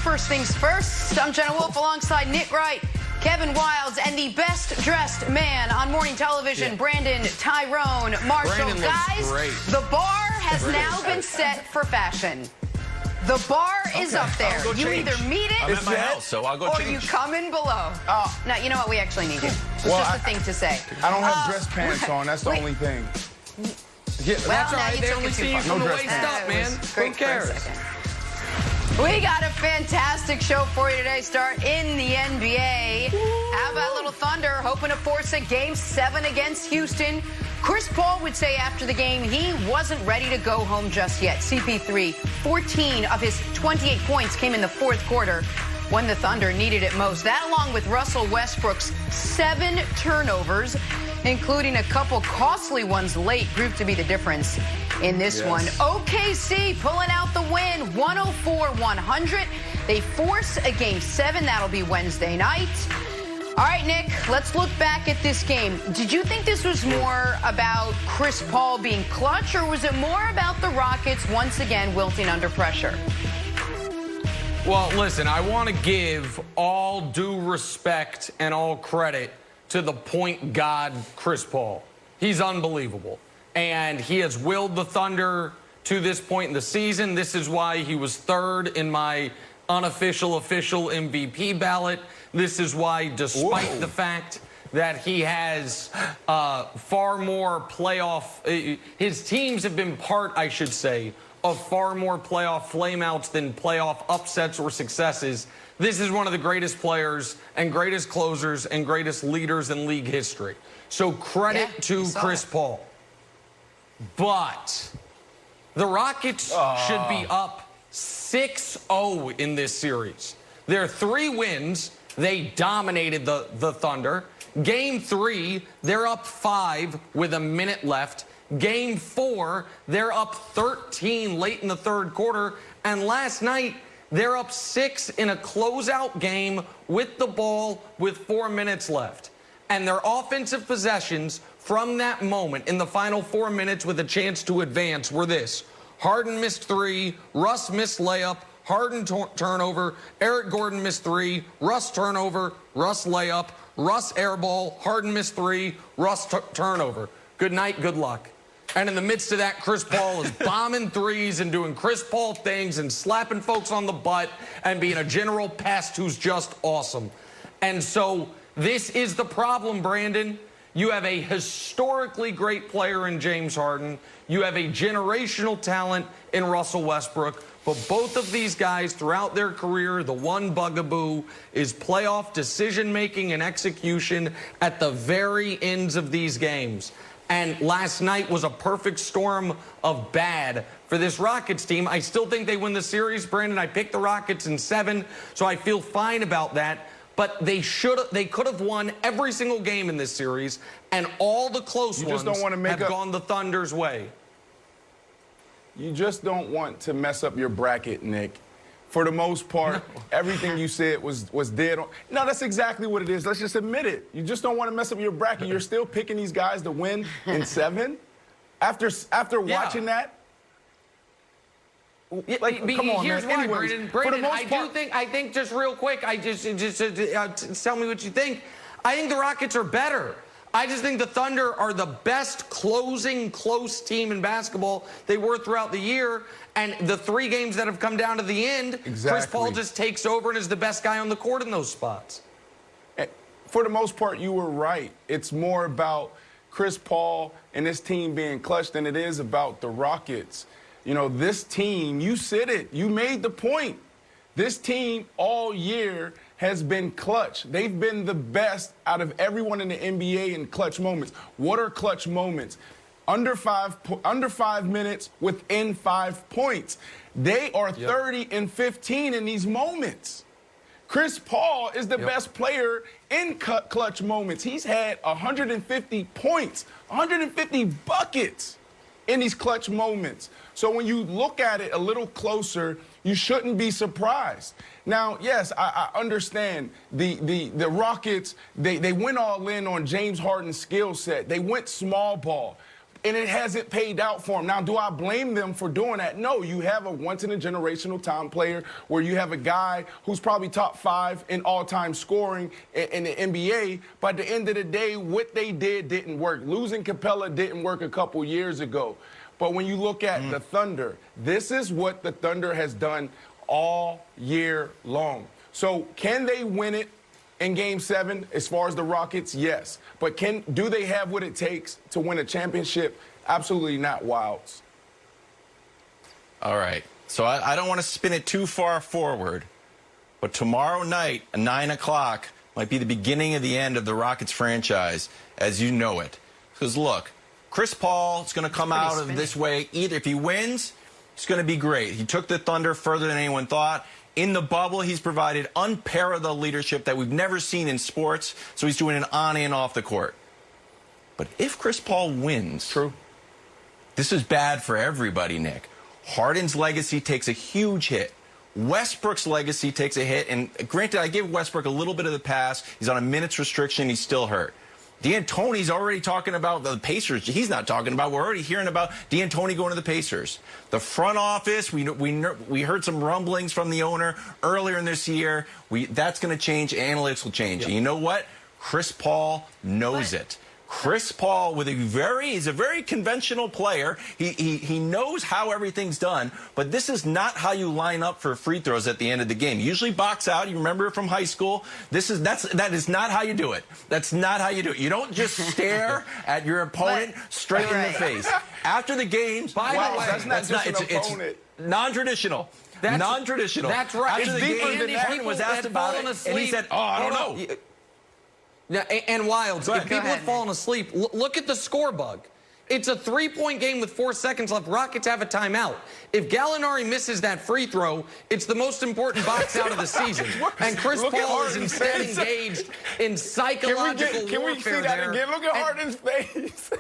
First things first, I'm Jenna Wolfe alongside Nick Wright, Kevin Wilds, and the best-dressed man on morning television, Brandon Tyrone Marshall. Brandon Guys, great. the bar has now been set for fashion. The bar is up there. You either meet it I'm at my house, so I'll go or change. you come in below. No, you know what? We actually need you. It's Well, just a thing to say. I don't have dress pants on. That's the only thing. Yeah, Well, that's all now right. you They took only it too see you far. from No the dress waist pants. up, man. It was Who great for a cares? second. We got a fantastic show for you today. Start in the NBA. How about a little Thunder hoping to force a Game 7 against Houston? Chris Paul would say after the game he wasn't ready to go home just yet. CP3, 14 of his 28 points came in the fourth quarter when the Thunder needed it most. That, along with Russell Westbrook's 7 turnovers, including a couple costly ones late, proved to be the difference in this one. OKC pulling out the win, 104-100. They force a Game 7. That'll be Wednesday night. All right, Nick, let's look back at this game. Did you think this was more about Chris Paul being clutch, or was it more about the Rockets once again wilting under pressure? Well, listen, I want to give all due respect and all credit to the point god, Chris Paul. He's unbelievable. And he has willed the Thunder to this point in the season. This is why he was third in my unofficial official MVP ballot. This is why, despite the fact that he has far more playoff, his teams have been part, I should say, of far more playoff flameouts than playoff upsets or successes. This is one of the greatest players and greatest closers and greatest leaders in league history. So credit to Chris Paul. But the Rockets should be up 6-0 in this series. Their 3 wins, they dominated the Thunder. Game 3, they're up 5 with a minute left. Game 4, they're up 13 late in the third quarter. And last night, they're up 6 in a closeout game with the ball with 4 minutes left. And their offensive possessions from that moment in the final 4 minutes with a chance to advance were this: Harden missed 3, Russ missed layup, Harden turnover, Eric Gordon missed 3, Russ turnover, Russ layup, Russ airball, Harden missed 3, Russ turnover. Good night, good luck. And in the midst of that, Chris Paul is bombing threes and doing Chris Paul things and slapping folks on the butt and being a general pest who's just awesome. And so this is the problem, Brandon. You have a historically great player in James Harden. You have a generational talent in Russell Westbrook. But both of these guys throughout their career, the one bugaboo is playoff decision-making and execution at the very ends of these games. And last night was a perfect storm of bad for this Rockets team. I still think they win the series, Brandon. I picked the Rockets in 7, so I feel fine about that. But they could have won every single game in this series, and all the close ones have gone the Thunder's way. You just don't want to mess up your bracket, Nick. For the most part, everything you said was dead on. No, that's exactly what it is. Let's just admit it. You just don't want to mess up your bracket. You're still picking these guys to win in 7? After watching that? Like, come on, here's man. why, Brandon, I think just real quick, tell me what you think. I think the Rockets are better. I just think the Thunder are the best closing close team in basketball they were throughout the year. And the 3 games that have come down to the end, Chris Paul just takes over and is the best guy on the court in those spots. For the most part, you were right. It's more about Chris Paul and this team being clutch than it is about the Rockets. You know, this team, you said it. You made the point. This team all year has been clutch. They've been the best out of everyone in the NBA in clutch moments. What are clutch moments? Under 5 minutes within 5 points. They are 30 and 15 in these moments. Chris Paul is the best player in clutch moments. He's had 150 points, 150 buckets in these clutch moments. So when you look at it a little closer, you shouldn't be surprised. Now, yes, I understand the Rockets, they went all in on James Harden's skill set. They went small ball. and it hasn't paid out for him. Now, do I blame them for doing that? No, you have a once-in-a-generational time player where you have a guy who's probably top 5 in all-time scoring in the NBA, but at the end of the day, what they did didn't work. Losing Capella didn't work a couple years ago. But when you look at the Thunder, this is what the Thunder has done all year long. So can they win it in Game 7 as far as the Rockets? Yes. But do they have what it takes to win a championship? Absolutely not, Wilds. All right. So I don't want to spin it too far forward, but tomorrow night at 9 o'clock might be the beginning of the end of the Rockets franchise as you know it. Because, look, Chris Paul is going to come out of this way. Either if he wins, it's going to be great. He took the Thunder further than anyone thought. In the bubble, he's provided unparalleled leadership that we've never seen in sports, so he's doing it on and off the court. But if Chris Paul wins, this is bad for everybody, Nick. Harden's legacy takes a huge hit. Westbrook's legacy takes a hit, and granted, I give Westbrook a little bit of the pass. He's on a minutes restriction. He's still hurt. D'Antoni's already talking about the Pacers. He's not talking about. We're already hearing about D'Antoni going to the Pacers. The front office, we heard some rumblings from the owner earlier in this year. That's going to change. Analytics will change. And you know what? Chris Paul knows it. Chris Paul, he's a very conventional player. He knows how everything's done, but this is not how you line up for free throws at the end of the game. Usually box out. You remember it from high school. That is not how you do it. That's not how you do it. You don't just stare at your opponent straight in the face. After the game, by the way, that's not just an opponent. It's non-traditional. Non-traditional. That's right. After the game, Harden was asked about it, and he said, I don't know. Yeah, and Wilds, if people have fallen asleep, look at the score bug. It's a 3-point game with 4 seconds left. Rockets have a timeout. If Gallinari misses that free throw, it's the most important box out of the season. And Chris Paul is instead engaged in psychological warfare. Can we see that again? Look at Harden's face.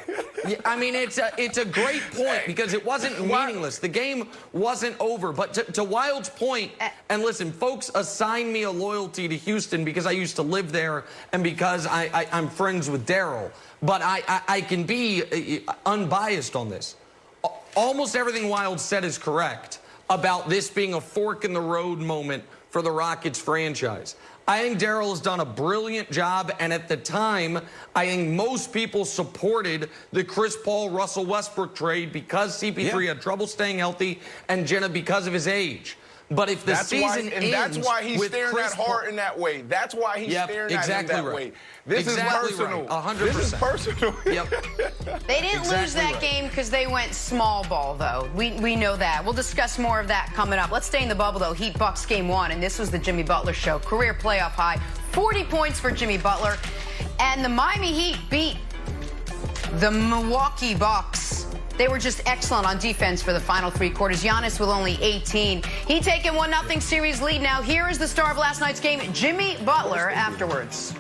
Yeah, I mean, it's a great point because it wasn't meaningless. The game wasn't over. But to Wild's point, and listen, folks assign me a loyalty to Houston because I used to live there and because I'm friends with Daryl. But I can be unbiased on this. Almost everything Wild said is correct about this being a fork in the road moment for the Rockets franchise. I think Daryl has done a brilliant job, and at the time, I think most people supported the Chris Paul-Russell Westbrook trade because CP3 had trouble staying healthy and Jenna because of his age. But if the season ends, that's why he's staring Chris at Harden that way. That's why he's staring at him that way. This is personal. 100%. This is personal. They didn't lose that game because they went small ball, though. We know that. We'll discuss more of that coming up. Let's stay in the bubble, though. Heat Bucks game 1, and this was the Jimmy Butler show. Career playoff high, 40 points for Jimmy Butler. And the Miami Heat beat the Milwaukee Bucks. They were just excellent on defense for the final 3 quarters. Giannis with only 18. He taking 1-0 series lead now. Here is the star of last night's game, Jimmy Butler, afterwards.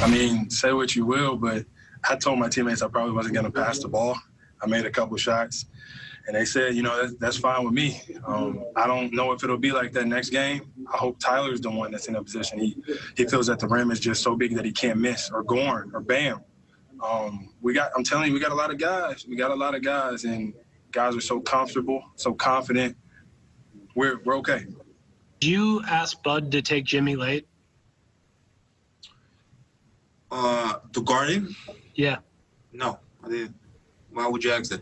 I mean, say what you will, but I told my teammates I probably wasn't going to pass the ball. I made a couple shots, and they said, you know, that's fine with me. I don't know if it'll be like that next game. I hope Tyler's the one that's in that position. He feels that the rim is just so big that he can't miss, or Goran, or Bam. I'm telling you, we got a lot of guys. We got a lot of guys, and guys are so comfortable, so confident. We're okay. Did you ask Bud to take Jimmy late? To guard him? Yeah. No, I didn't. Why would you ask that?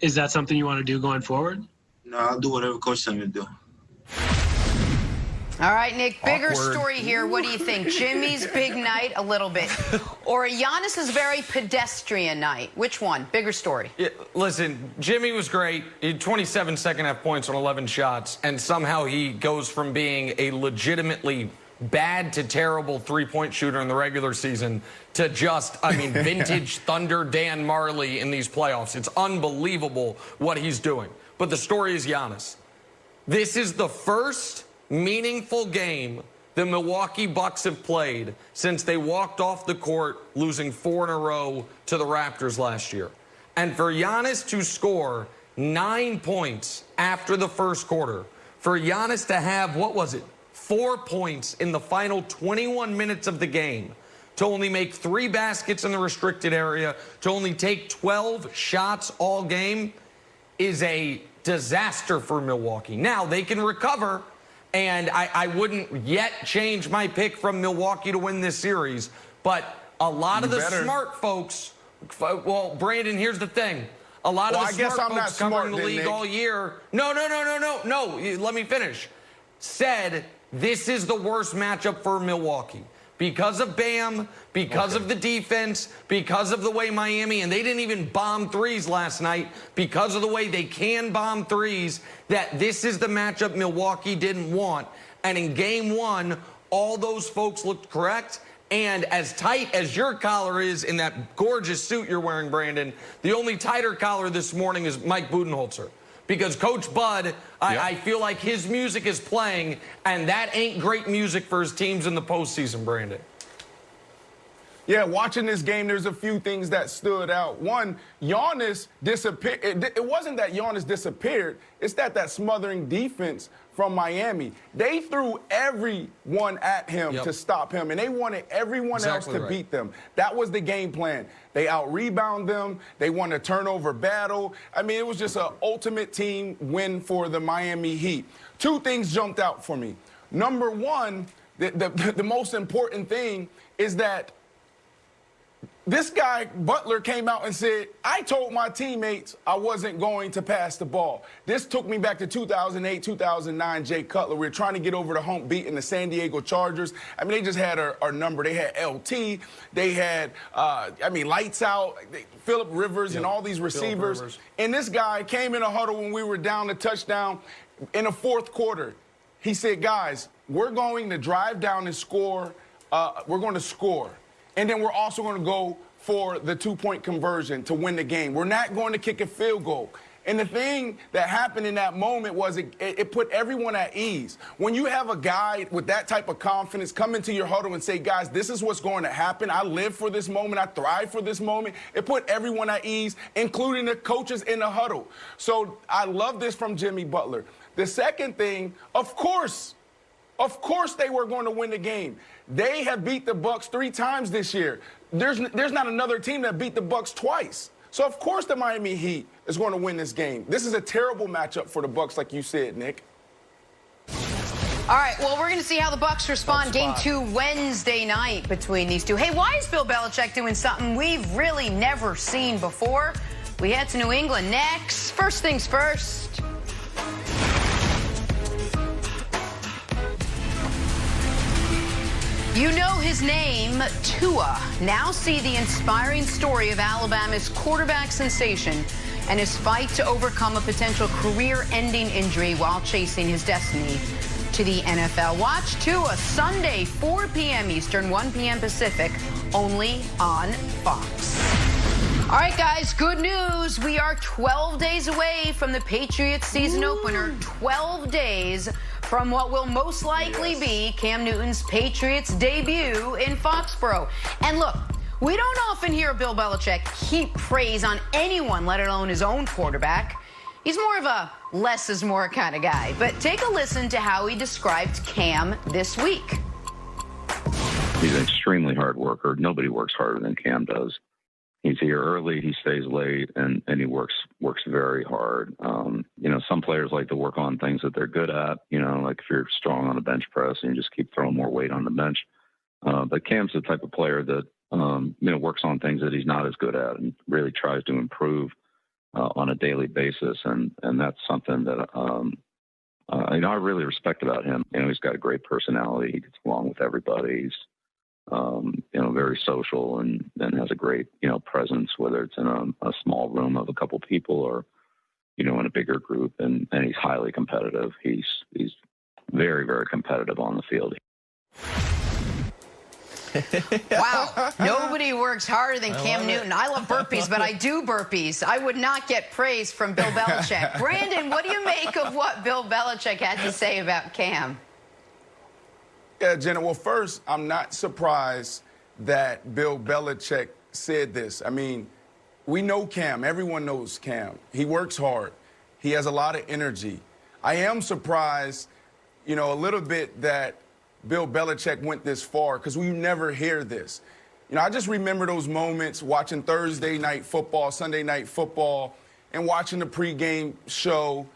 Is that something you want to do going forward? No, I'll do whatever coach tells me to do. All right, Nick, bigger story here. What do you think? Jimmy's big night, a little bit, or Giannis's very pedestrian night? Which one? Bigger story. Yeah, listen, Jimmy was great. He had 27 second-half points on 11 shots, and somehow he goes from being a legitimately bad to terrible three-point shooter in the regular season to just, I mean, vintage Thunder Dan Marley in these playoffs. It's unbelievable what he's doing. But the story is Giannis. This is the first meaningful game the Milwaukee Bucks have played since they walked off the court losing 4 in a row to the Raptors last year. And for Giannis to score 9 points after the first quarter, for Giannis to have, 4 points in the final 21 minutes of the game, to only make 3 baskets in the restricted area, to only take 12 shots all game is a disaster for Milwaukee. Now, they can recover, and I wouldn't yet change my pick from Milwaukee to win this series, but a lot of the smart folks, well, Brandon, here's the thing. A lot of the smart folks covering the league all year, no, let me finish, said this is the worst matchup for Milwaukee. Because of Bam, because of the defense, because of the way Miami, and they didn't even bomb threes last night, because of the way they can bomb threes, that this is the matchup Milwaukee didn't want. And in game 1, all those folks looked correct. And as tight as your collar is in that gorgeous suit you're wearing, Brandon, the only tighter collar this morning is Mike Budenholzer. Because Coach Bud, I feel like his music is playing, and that ain't great music for his teams in the postseason, Brandon. Yeah, watching this game, there's a few things that stood out. One, Giannis disappeared. It wasn't that Giannis disappeared. It's that smothering defense from Miami. They threw everyone at him to stop him, and they wanted everyone else to beat them. That was the game plan. They out-rebound them. They won a turnover battle. I mean, it was just an ultimate team win for the Miami Heat. 2 things jumped out for me. Number 1, the most important thing is that this guy, Butler, came out and said, I told my teammates I wasn't going to pass the ball. This took me back to 2008, 2009, Jay Cutler. We were trying to get over the hump, beating the San Diego Chargers. I mean, they just had our number. They had LT. They had, Lights Out, Phillip Rivers, and all these receivers. And this guy came in a huddle when we were down a touchdown in the 4th quarter. He said, guys, we're going to drive down and score. We're going to score. And then we're also going to go for the 2-point conversion to win the game. We're not going to kick a field goal. And the thing that happened in that moment was it put everyone at ease. When you have a guy with that type of confidence come into your huddle and say, guys, this is what's going to happen. I live for this moment. I thrive for this moment. It put everyone at ease, including the coaches in the huddle. So I love this from Jimmy Butler. The second thing, of course they were going to win the game. They have beat the Bucks 3 times this year. There's not another team that beat the Bucks twice. So, of course, the Miami Heat is going to win this game. This is a terrible matchup for the Bucks, like you said, Nick. All right, well, we're going to see how the Bucks respond. Game 2 Wednesday night between these two. Hey, why is Bill Belichick doing something we've really never seen before? We head to New England next. First things first. You know his name, Tua. Now see the inspiring story of Alabama's quarterback sensation and his fight to overcome a potential career-ending injury while chasing his destiny to the NFL. Watch Tua Sunday, 4 p.m. Eastern, 1 p.m. Pacific, only on Fox. All right, guys, good news. We are 12 days away from the Patriots season opener. 12 days from what will most likely be Cam Newton's Patriots debut in Foxborough. And look, we don't often hear Bill Belichick heap praise on anyone, let alone his own quarterback. He's more of a less is more kind of guy. But take a listen to how he described Cam this week. He's an extremely hard worker. Nobody works harder than Cam does. He's here early, he stays late, and he works very hard. Some players like to work on things that they're good at, like if you're strong on a bench press and you just keep throwing more weight on the bench. But Cam's the type of player that, works on things that he's not as good at and really tries to improve on a daily basis. And that's something that, I really respect about him. He's got a great personality. He gets along with everybody. He's, very social and has a great, presence, whether it's in a small room of a couple people or, in a bigger group. And he's highly competitive. He's very, very competitive on the field. Wow. Nobody works harder than Cam Newton. I love burpees, but I do burpees. I would not get praise from Bill Belichick. Brandon, what do you make of what Bill Belichick had to say about Cam? Yeah, Jenna, well, first, I'm not surprised that Bill Belichick said this. I mean, we know Cam. Everyone knows Cam. He works hard. He has a lot of energy. I am surprised, a little bit that Bill Belichick went this far because we never hear this. You know, I just remember those moments watching Thursday night football, Sunday night football, and watching the pregame show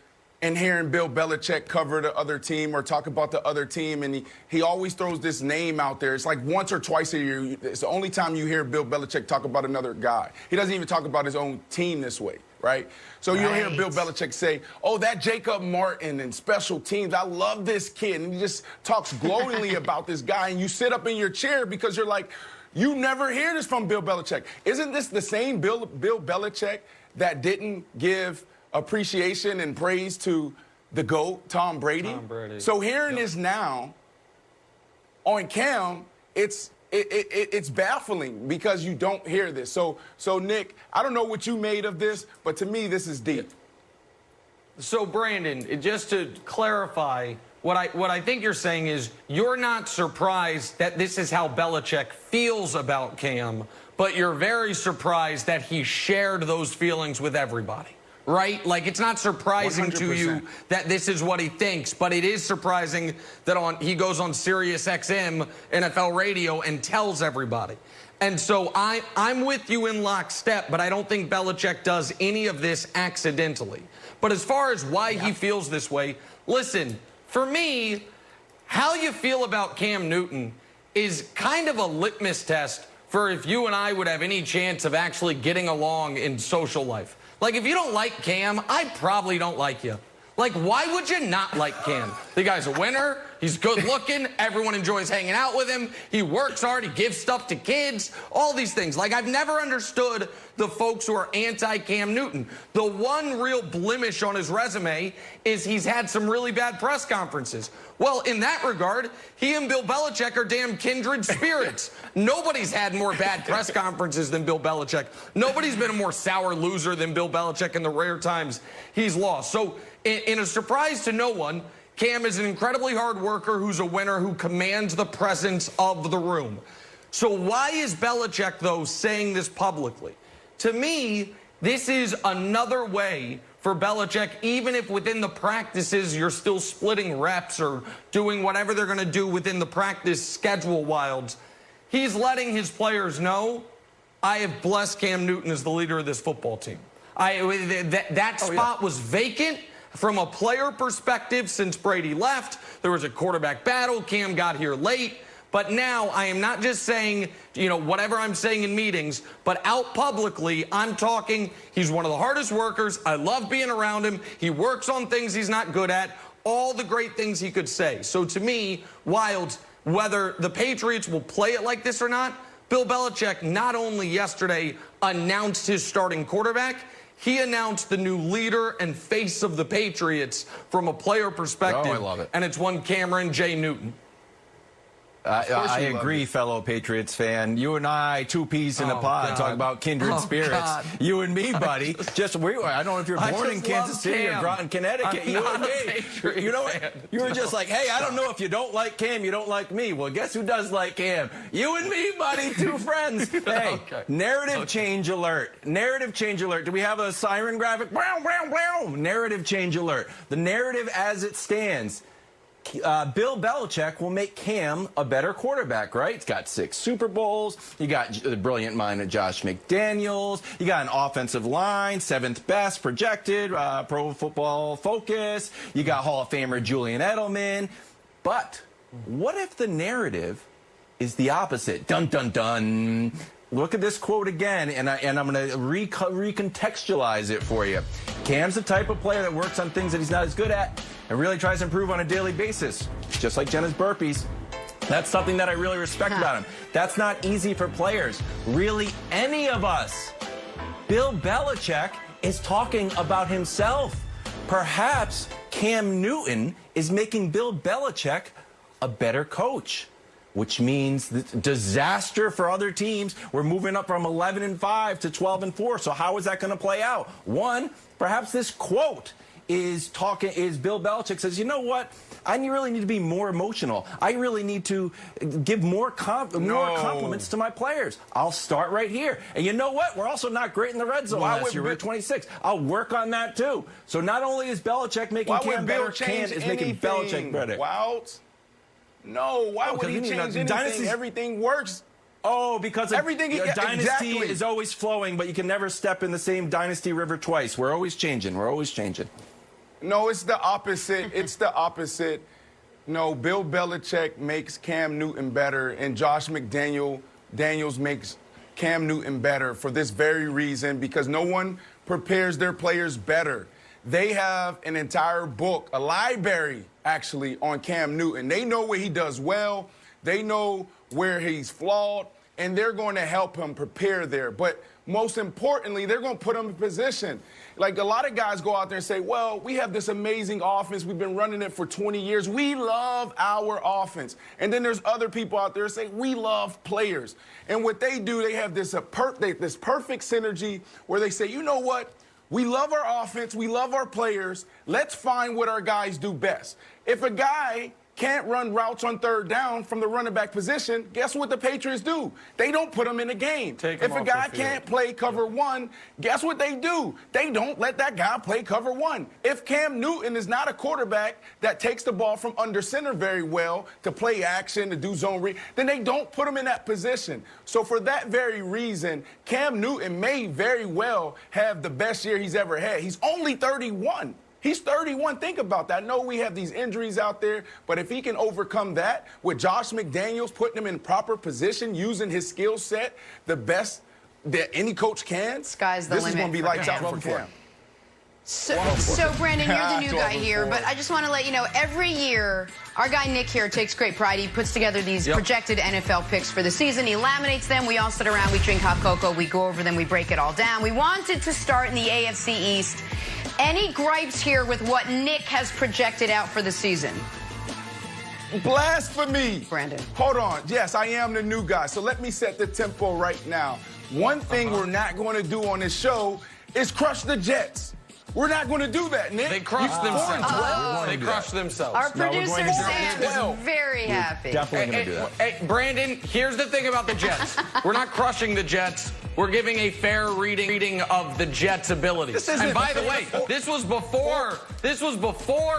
and hearing Bill Belichick cover the other team or talk about the other team. And he always throws this name out there. It's like once or twice a year. It's the only time you hear Bill Belichick talk about another guy. He doesn't even talk about his own team this way, right? So you'll hear Bill Belichick say, oh, that Jacob Martin and special teams, I love this kid. And he just talks glowingly about this guy. And you sit up in your chair because you're like, you never hear this from Bill Belichick. Isn't this the same Bill Belichick that didn't give appreciation and praise to the GOAT, Tom Brady? Tom Brady. So hearing this now on Cam, it's baffling because you don't hear this. So Nick, I don't know what you made of this, but to me, this is deep. So Brandon, just to clarify, what I think you're saying is you're not surprised that this is how Belichick feels about Cam, but you're very surprised that he shared those feelings with everybody, right? Like, it's not surprising 100%. to you that this is what he thinks, but it is surprising that he goes on Sirius XM NFL radio and tells everybody. And so I'm with you in lockstep, but I don't think Belichick does any of this accidentally. But as far as why he feels this way, listen, for me, how you feel about Cam Newton is kind of a litmus test for if you and I would have any chance of actually getting along in social life. Like, if you don't like Cam, I probably don't like you. Like, why would you not like Cam? The guy's a winner. He's good looking. Everyone enjoys hanging out with him. He works hard. He gives stuff to kids. All these things. Like, I've never understood the folks who are anti-Cam Newton. The one real blemish on his resume is he's had some really bad press conferences. Well, in that regard, he and Bill Belichick are damn kindred spirits. Nobody's had more bad press conferences than Bill Belichick. Nobody's been a more sour loser than Bill Belichick in the rare times he's lost. So, in a surprise to no one, Cam is an incredibly hard worker who's a winner who commands the presence of the room. So why is Belichick, though, saying this publicly? To me, this is another way for Belichick, even if within the practices you're still splitting reps or doing whatever they're going to do within the practice schedule wilds, he's letting his players know, I have blessed Cam Newton as the leader of this football team. That spot was vacant. From a player perspective, since Brady left, there was a quarterback battle. Cam got here late. But now I am not just saying, you know, whatever I'm saying in meetings, but out publicly, I'm talking, he's one of the hardest workers. I love being around him. He works on things he's not good at. All the great things he could say. So to me, Wilds, whether the Patriots will play it like this or not, Bill Belichick not only yesterday announced his starting quarterback, he announced the new leader and face of the Patriots from a player perspective. Oh, I love it. And it's one Cameron J. Newton. I agree, fellow Patriots fan. You and I, two peas in a pod, talk about kindred spirits. God. You and me, buddy. I don't know if you're born in Kansas City or Groton, Connecticut. You and me. You know what? You were just like, hey, I don't know if you don't like Cam, you don't like me. Well, guess who does like Cam? You and me, buddy. Two friends. Hey, narrative change alert. Narrative change alert. Do we have a siren graphic? Narrative change alert. The narrative as it stands. Bill Belichick will make Cam a better quarterback, right? He's got 6 Super Bowls. You got the brilliant mind of Josh McDaniels. You got an offensive line, 7th best projected, Pro Football Focus. You got Hall of Famer Julian Edelman. But what if the narrative is the opposite? Dun, dun, dun. Look at this quote again, and I'm going to recontextualize it for you. Cam's the type of player that works on things that he's not as good at and really tries to improve on a daily basis, just like Jenna's burpees. That's something that I really respect about him. That's not easy for players, really any of us. Bill Belichick is talking about himself. Perhaps Cam Newton is making Bill Belichick a better coach, which means disaster for other teams. We're moving up from 11-5 to 12-4. So how is that going to play out? One, perhaps this quote is Bill Belichick says, you know what? I really need to be more emotional. I really need to give more compliments to my players. I'll start right here. And you know what? We're also not great in the red zone last year. We're 26. I'll work on that too. So not only is Belichick making Cam better, Cam is making Belichick better. No, why would he change anything? Everything works. Oh, because Everything a dynasty exactly. is always flowing, but you can never step in the same dynasty river twice. We're always changing. We're always changing. No, it's the opposite. It's the opposite. No, Bill Belichick makes Cam Newton better, and Josh McDaniels makes Cam Newton better for this very reason, because no one prepares their players better. They have an entire book, a library, actually, on Cam Newton. They know what he does well. They know where he's flawed, and they're going to help him prepare there. But most importantly, they're going to put him in position. Like, a lot of guys go out there and say, well, we have this amazing offense. We've been running it for 20 years. We love our offense. And then there's other people out there saying, we love players. And what they do, they have this perfect synergy where they say, you know what? We love our offense. We love our players. Let's find what our guys do best. If a guy can't run routes on third down from the running back position, guess what the Patriots do? They don't put him in the game. If a guy can't play cover one, guess what they do? They don't let that guy play cover one. If Cam Newton is not a quarterback that takes the ball from under center very well to play action, to do zone read, then they don't put him in that position. So for that very reason, Cam Newton may very well have the best year he's ever had. He's only 31. He's 31. Think about that. I know we have these injuries out there, but if he can overcome that with Josh McDaniels putting him in proper position, using his skill set the best that any coach can, sky's the limit. This is going to be lights out for Cam. So, Brandon, you're the new guy here, but I just want to let you know, every year, our guy Nick here takes great pride. He puts together these projected NFL picks for the season. He laminates them. We all sit around. We drink hot cocoa. We go over them. We break it all down. We wanted to start in the AFC East. Any gripes here with what Nick has projected out for the season? Blasphemy. Brandon. Hold on. Yes, I am the new guy, so let me set the tempo right now. One thing we're not going to do on this show is crush the Jets. We're not going to do that, Nick. They crushed themselves. They crushed themselves. Our producer, Sam, is very happy. Definitely going to do that. Hey, Brandon, here's the thing about the Jets. We're not crushing the Jets. We're giving a fair reading of the Jets' abilities. And by the way, this was before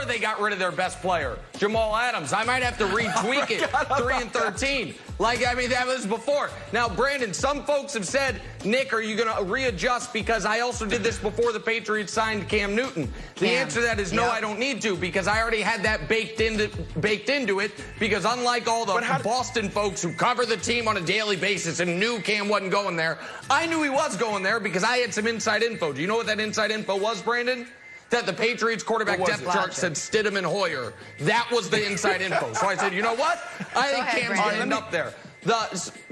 they got rid of their best player, Jamal Adams. I might have to retweak it. 3-13. Like, I mean, that was before. Now, Brandon, some folks have said, Nick, are you going to readjust because I also did this before the Patriots signed Cam Newton? The answer to that is no, I don't need to, because I already had that baked into it, because unlike all the Boston folks who cover the team on a daily basis and knew Cam wasn't going there, I knew he was going there because I had some inside info. Do you know what that inside info was, Brandon? That the Patriots quarterback depth chart said Stidham and Hoyer. That was the inside info. So I said, you know what? I think Cam's going to end up there.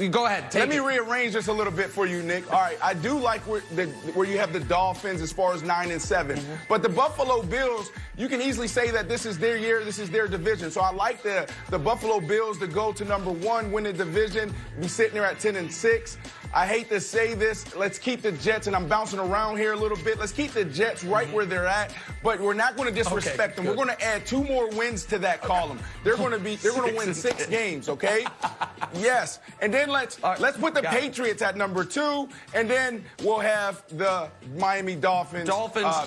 Go ahead. Let me rearrange this a little bit for you, Nick. All right, I do like where you have the Dolphins as far as 9-7. But the Buffalo Bills, you can easily say that this is their year, this is their division. So I like the Buffalo Bills to go to #1, win the division, be sitting there at 10-6. I hate to say this. Let's keep the Jets, and I'm bouncing around here a little bit. Let's keep the Jets right where they're at, but we're not going to disrespect them. We're going to add 2 more wins to that column. They're going to win 6 games, okay? Yes. And then let's put the Patriots at #2, and then we'll have the Miami Dolphins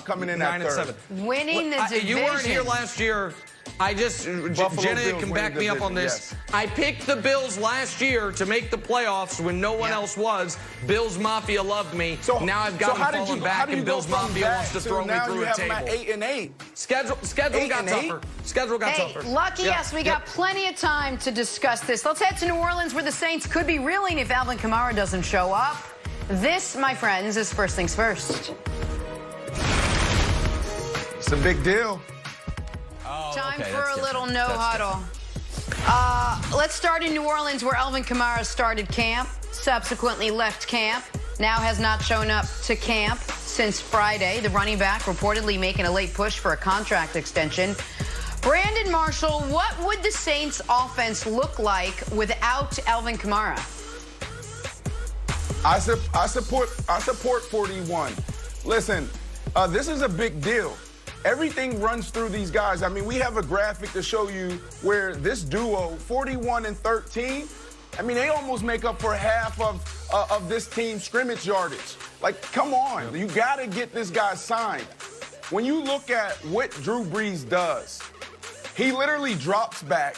coming in at 3rd. Winning the division. You weren't here last year. Jenna can back me up on this. Yes. I picked the Bills last year to make the playoffs when no one else was. Bills Mafia loved me. So now I've got them falling back, and Bills Mafia wants to throw me through a table. 8-8. Schedule got tougher. Schedule got tougher. Lucky us. We got plenty of time to discuss this. Let's head to New Orleans, where the Saints could be reeling if Alvin Kamara doesn't show up. This, my friends, is first things first. It's a big deal. Time for a little no huddle. Let's start in New Orleans, where Alvin Kamara started camp, subsequently left camp, now has not shown up to camp since Friday. The running back reportedly making a late push for a contract extension. Brandon Marshall, what would the Saints offense look like without Alvin Kamara? I support 41. Listen, this is a big deal. Everything runs through these guys. I mean, we have a graphic to show you where this duo, 41 and 13, I mean, they almost make up for half of this team's scrimmage yardage. Like, come on. You got to get this guy signed. When you look at what Drew Brees does, he literally drops back.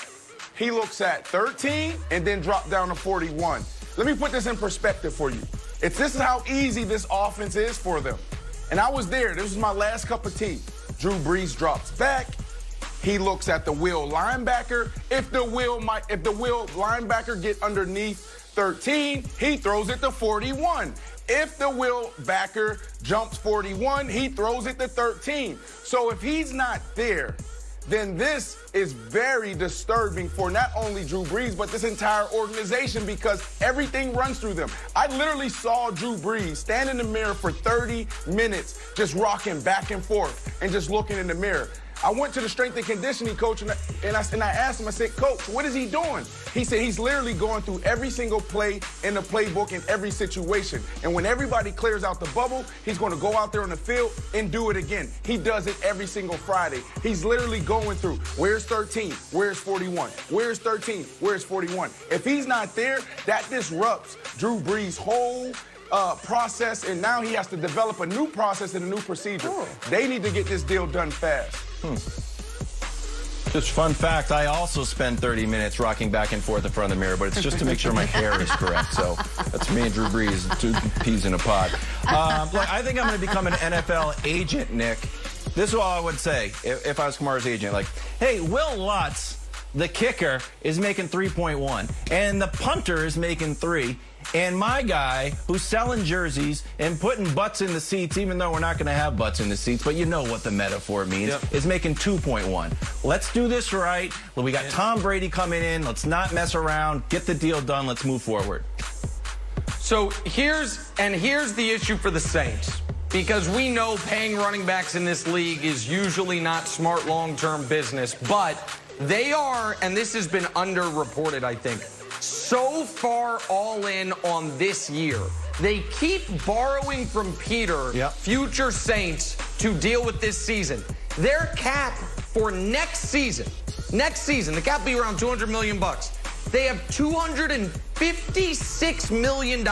He looks at 13 and then drop down to 41. let me put this in perspective for you. This is how easy this offense is for them. And I was there. This was my last cup of tea. Drew Brees drops back. He looks at the will linebacker. If the will linebacker get underneath 13, he throws it to 41. If the will backer jumps 41, he throws it to 13. So if he's not there, then this is very disturbing for not only Drew Brees, but this entire organization, because everything runs through them. I literally saw Drew Brees stand in the mirror for 30 minutes, just rocking back and forth and just looking in the mirror. I went to the strength and conditioning coach, and I asked him, I said, Coach, what is he doing? He said he's literally going through every single play in the playbook in every situation. And when everybody clears out the bubble, he's going to go out there on the field and do it again. He does it every single Friday. He's literally going through, where's 13? Where's 41? Where's 13? Where's 41? If he's not there, that disrupts Drew Brees' whole process, and now he has to develop a new process and a new procedure. They need to get this deal done fast. Just fun fact, I also spend 30 minutes rocking back and forth in front of the mirror, but it's just to make sure my hair is correct. So that's me and Drew Brees, 2 peas in a pod. Look, I think I'm going to become an NFL agent, Nick. This is all I would say if I was Kamara's agent. Like, hey, Will Lutz, the kicker, is making 3.1, and the punter is making 3. And my guy, who's selling jerseys and putting butts in the seats, even though we're not going to have butts in the seats, but you know what the metaphor means, is making 2.1. Let's do this right. We got Tom Brady coming in. Let's not mess around. Get the deal done. Let's move forward. So here's the issue for the Saints. Because we know paying running backs in this league is usually not smart long-term business, but they are, and this has been underreported, I think, so far all in on this year. They keep borrowing from Peter, future Saints, to deal with this season. Their cap for next season, the cap will be around $200 million. They have $256 million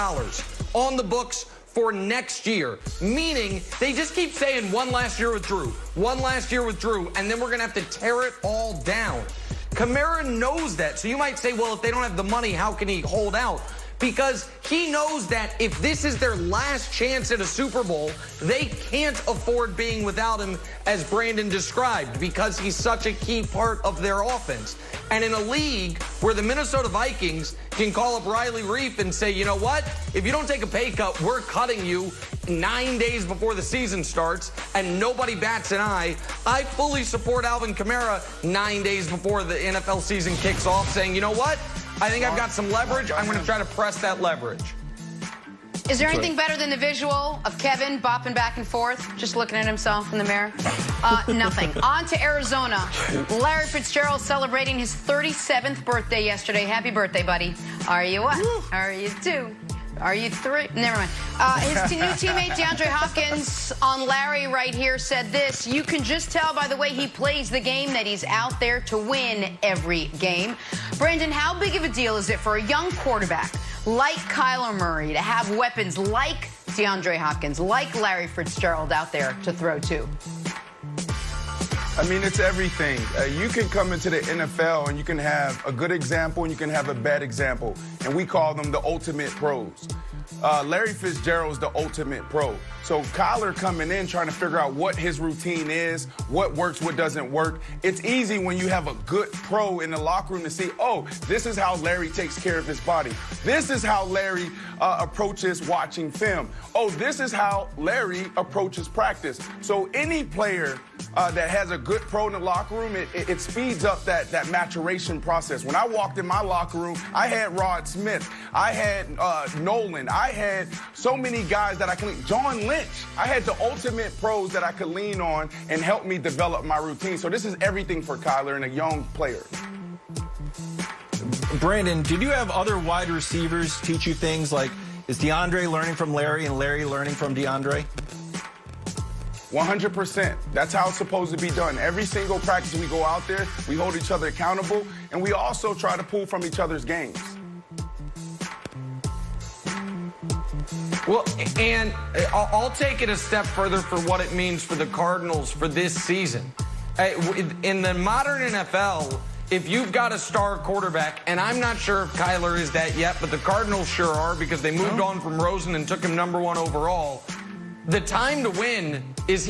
on the books for next year, meaning they just keep saying one last year with Drew, and then we're going to have to tear it all down. Kamara knows that. So you might say, well, if they don't have the money, how can he hold out? Because he knows that if this is their last chance at a Super Bowl, they can't afford being without him, as Brandon described, because he's such a key part of their offense. And in a league where the Minnesota Vikings can call up Riley Reif and say, you know what? If you don't take a pay cut, we're cutting you 9 days before the season starts, and nobody bats an eye. I fully support Alvin Kamara 9 days before the NFL season kicks off, saying, you know what? I think I've got some leverage. I'm going to try to press that leverage. Is there anything better than the visual of Kevin bopping back and forth, just looking at himself in the mirror? Nothing. On to Arizona. Larry Fitzgerald celebrating his 37th birthday yesterday. Happy birthday, buddy. Are you what? Are you 2? Are you 3? Never mind. His new teammate, DeAndre Hopkins, on Larry right here, said this: you can just tell by the way he plays the game that he's out there to win every game. Brandon, how big of a deal is it for a young quarterback like Kyler Murray to have weapons like DeAndre Hopkins, like Larry Fitzgerald out there to throw to? I mean, it's everything. You can come into the NFL and you can have a good example and you can have a bad example. And we call them the ultimate pros. Larry Fitzgerald's the ultimate pro. So Kyler coming in trying to figure out what his routine is, what works, what doesn't work. It's easy when you have a good pro in the locker room to see, oh, this is how Larry takes care of his body. This is how Larry approaches watching film. Oh, this is how Larry approaches practice. So any player that has a good pro in the locker room, it speeds up that maturation process. When I walked in my locker room, I had Rod Smith, I had Nolan, I had so many guys that I can lean. John Lynch, I had the ultimate pros that I could lean on and help me develop my routine. So this is everything for Kyler and a young player. Brandon, did you have other wide receivers teach you things like, is DeAndre learning from Larry and Larry learning from DeAndre? 100%. That's how it's supposed to be done. Every single practice we go out there, we hold each other accountable, and we also try to pull from each other's games. Well, and I'll take it a step further for what it means for the Cardinals for this season. In the modern NFL, if you've got a star quarterback, and I'm not sure if Kyler is that yet, but the Cardinals sure are because they moved on from Rosen and took him #1 overall. The time to win is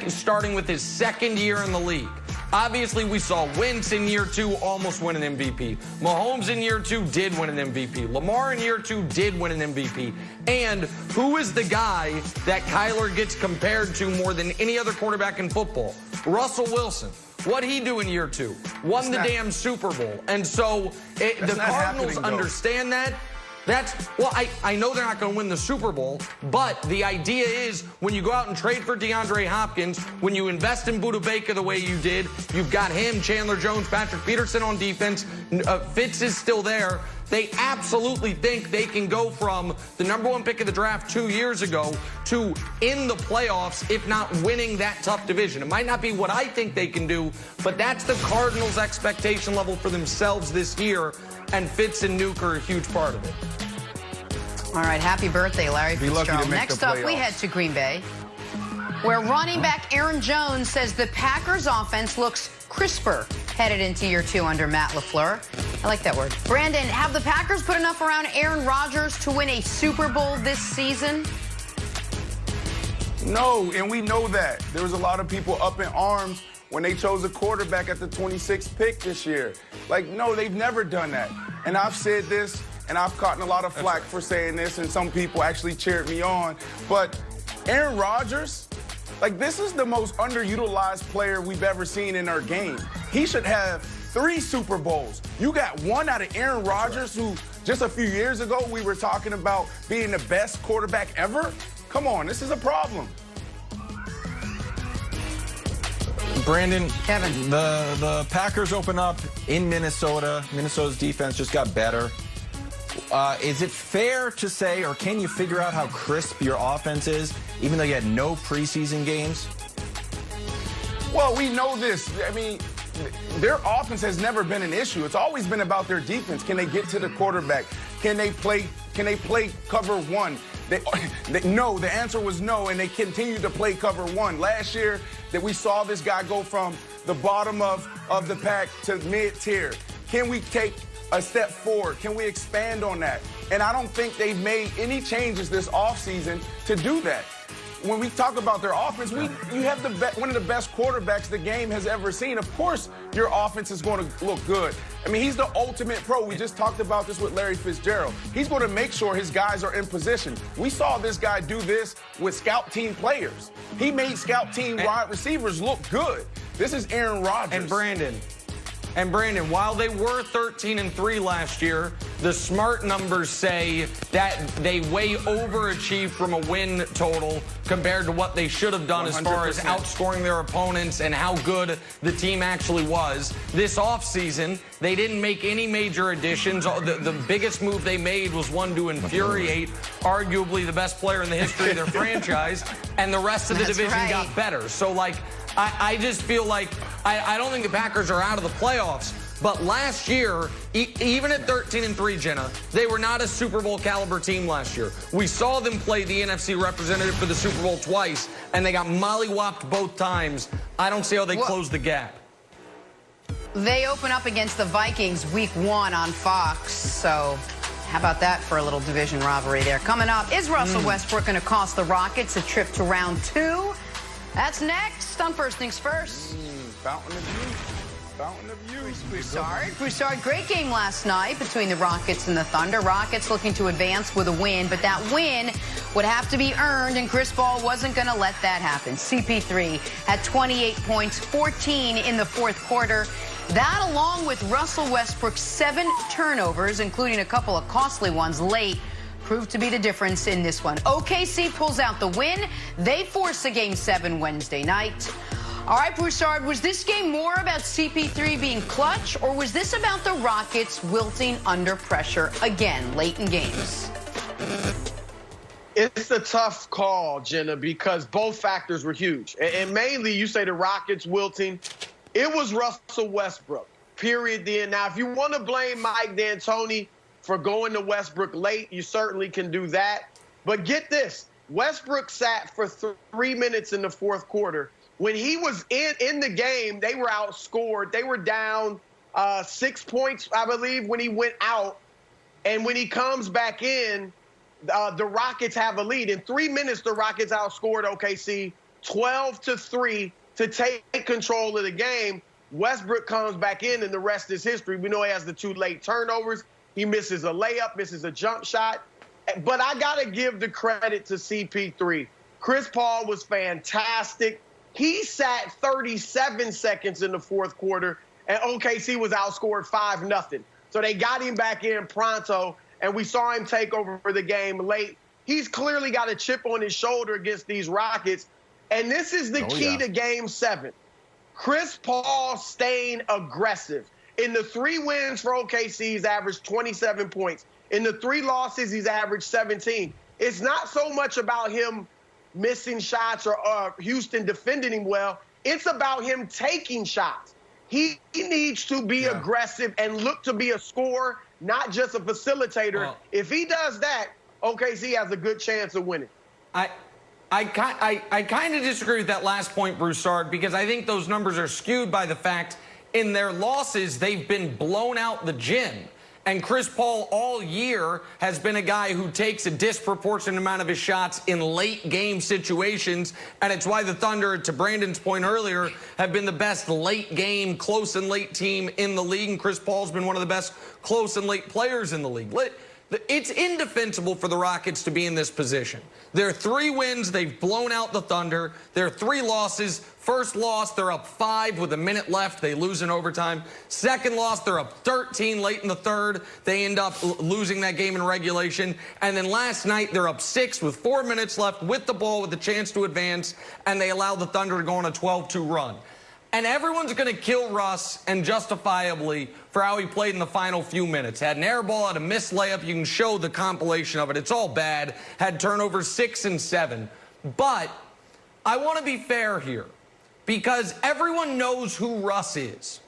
starting with his second year in the league. Obviously, we saw Wentz in year 2 almost win an MVP. Mahomes in year 2 did win an MVP. Lamar in year 2 did win an MVP. And who is the guy that Kyler gets compared to more than any other quarterback in football? Russell Wilson. What'd he do in year 2? Won the damn Super Bowl. And so the Cardinals understand that. I know they're not going to win the Super Bowl, but the idea is when you go out and trade for DeAndre Hopkins, when you invest in Budda Baker the way you did, you've got him, Chandler Jones, Patrick Peterson on defense, Fitz is still there. They absolutely think they can go from the #1 pick of the draft 2 years ago to in the playoffs, if not winning that tough division. It might not be what I think they can do, but that's the Cardinals' expectation level for themselves this year, and Fitz and Nuke are a huge part of it. All right, happy birthday, Larry Fitzgerald. Next up, we head to Green Bay, where running back Aaron Jones says the Packers' offense looks crisper headed into year 2 under Matt LaFleur. I like that word. Brandon, have the Packers put enough around Aaron Rodgers to win a Super Bowl this season? No, and we know that. There was a lot of people up in arms when they chose a quarterback at the 26th pick this year. Like, no, they've never done that. And I've said this, and I've gotten a lot of flack for saying this, and some people actually cheered me on. But Aaron Rodgers, like, this is the most underutilized player we've ever seen in our game. He should have 3 Super Bowls. You got 1 out of Aaron Rodgers, who just a few years ago we were talking about being the best quarterback ever. Come on, this is a problem. Brandon, Kevin, the Packers open up in Minnesota. Minnesota's defense just got better. Is it fair to say, or can you figure out how crisp your offense is, even though you had no preseason games? Well, we know this. I mean, their offense has never been an issue. It's always been about their defense. Can they get to the quarterback? Can they play cover 1? No, the answer was no, and they continue to play cover 1. Last year that we saw this guy go from the bottom of the pack to mid-tier. Can we take a step forward? Can we expand on that? And I don't think they've made any changes this offseason to do that. When we talk about their offense, you have one of the best quarterbacks the game has ever seen. Of course, your offense is going to look good. I mean, he's the ultimate pro. We just talked about this with Larry Fitzgerald. He's going to make sure his guys are in position. We saw this guy do this with scout team players. He made scout team wide receivers look good. This is Aaron Rodgers. And Brandon, while they were 13-3 last year, the smart numbers say that they way overachieved from a win total compared to what they should have done 100%. As far as outscoring their opponents and how good the team actually was. This offseason, they didn't make any major additions. The biggest move they made was one to infuriate arguably the best player in the history of their franchise, and the rest of the division got better. So, like, I just feel like I don't think the Packers are out of the playoffs. But last year, even at 13-3, Jenna, they were not a Super Bowl caliber team last year. We saw them play the NFC representative for the Super Bowl twice, and they got mollywopped both times. I don't see how they close the gap. They open up against the Vikings week 1 on Fox, so how about that for a little division rivalry there? Coming up, is Russell Westbrook going to cost the Rockets a trip to round 2? That's next on First Things First. Fountain of youth. Fountain of youth. Broussard, great game last night between the Rockets and the Thunder. Rockets looking to advance with a win, but that win would have to be earned, and Chris Paul wasn't going to let that happen. CP3 had 28 points, 14 in the fourth quarter. That, along with Russell Westbrook's 7 turnovers, including a couple of costly ones late, proved to be the difference in this one. OKC pulls out the win. They force a Game 7 Wednesday night. All right, Broussard, was this game more about CP3 being clutch, or was this about the Rockets wilting under pressure again late in games? It's a tough call, Jenna, because both factors were huge. And mainly, you say the Rockets wilting. It was Russell Westbrook, period. Now, if you want to blame Mike D'Antoni for going to Westbrook late, you certainly can do that. But get this, Westbrook sat for 3 minutes in the fourth quarter. When he was in the game, they were outscored. They were down 6 points, I believe, when he went out. And when he comes back in, the Rockets have a lead. In 3 minutes, the Rockets outscored OKC 12-3 to take control of the game. Westbrook comes back in, and the rest is history. We know he has the 2 late turnovers. He misses a layup, misses a jump shot. But I got to give the credit to CP3. Chris Paul was fantastic. He sat 37 seconds in the fourth quarter, and OKC was outscored 5-0. So they got him back in pronto, and we saw him take over for the game late. He's clearly got a chip on his shoulder against these Rockets, and this is the key to Game 7. Chris Paul staying aggressive. In the 3 wins for OKC, he's averaged 27 points. In the 3 losses, he's averaged 17. It's not so much about him missing shots or Houston defending him well. It's about him taking shots. He needs to be aggressive and look to be a scorer, not just a facilitator. Well, if he does that, OKC has a good chance of winning. I kind of disagree with that last point, Broussard, because I think those numbers are skewed by the fact in their losses, they've been blown out the gym. And Chris Paul all year has been a guy who takes a disproportionate amount of his shots in late game situations. And it's why the Thunder, to Brandon's point earlier, have been the best late game, close and late team in the league. And Chris Paul's been one of the best close and late players in the league. It's indefensible for the Rockets to be in this position. Their 3 wins, they've blown out the Thunder. Their 3 losses, first loss, they're up 5 with a minute left. They lose in overtime. Second loss, they're up 13 late in the third. They end up losing that game in regulation. And then last night, they're up 6 with 4 minutes left with the ball with a chance to advance, and they allow the Thunder to go on a 12-2 run. And everyone's going to kill Russ, and justifiably, for how he played in the final few minutes. Had an air ball, had a missed layup. You can show the compilation of it. It's all bad. Had turnovers 6 and 7. But I want to be fair here, because everyone knows who Russ is.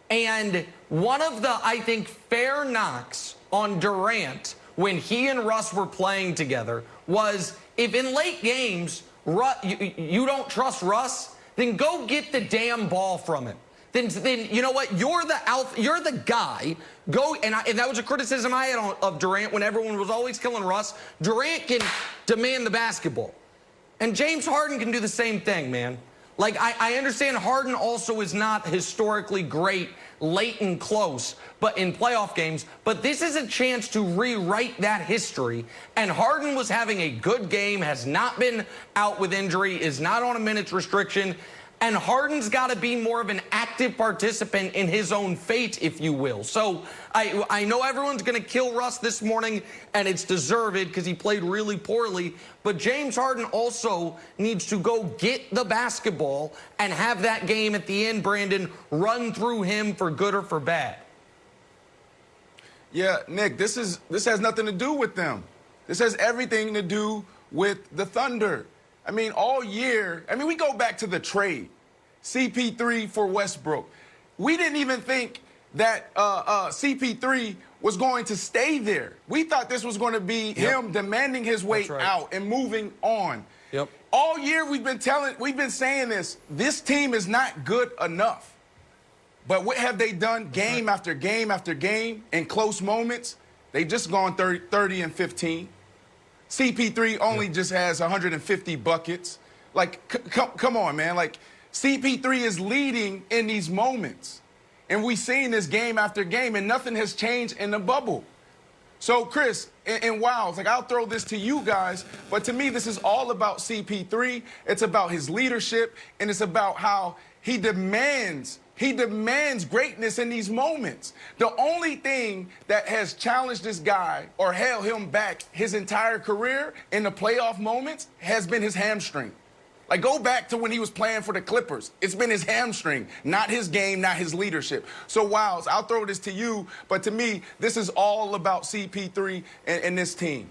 And one of the, I think, fair knocks on Durant when he and Russ were playing together was, if in late games you don't trust Russ, then go get the damn ball from him. Then you know what? You're the guy. Go, and that was a criticism I had of Durant when everyone was always killing Russ. Durant can demand the basketball. And James Harden can do the same thing, man. Like, I understand Harden also is not historically great late and close, but in playoff games. But this is a chance to rewrite that history. And Harden was having a good game, has not been out with injury, is not on a minutes restriction. And Harden's got to be more of an active participant in his own fate, if you will. So I know everyone's going to kill Russ this morning, and it's deserved because he played really poorly. But James Harden also needs to go get the basketball and have that game at the end, Brandon, run through him for good or for bad. Yeah, Nick, this has nothing to do with them. This has everything to do with the Thunder. I mean, all year, we go back to the trade, CP3 for Westbrook. We didn't even think that CP3 was going to stay there. We thought this was going to be him demanding his way out and moving on. Yep. All year we've been saying this team is not good enough. But what have they done game after game after game in close moments? They've just gone 30 and 15. CP3 only just has 150 buckets. Like, come on, man. Like, CP3 is leading in these moments. And we've seen this game after game, and nothing has changed in the bubble. So, Chris, and Wiles, like, I'll throw this to you guys, but to me, this is all about CP3. It's about his leadership, and it's about how he demands greatness in these moments. The only thing that has challenged this guy or held him back his entire career in the playoff moments has been his hamstring. Like, go back to when he was playing for the Clippers. It's been his hamstring, not his game, not his leadership. So, Wiles, I'll throw this to you, but to me, this is all about CP3 and this team.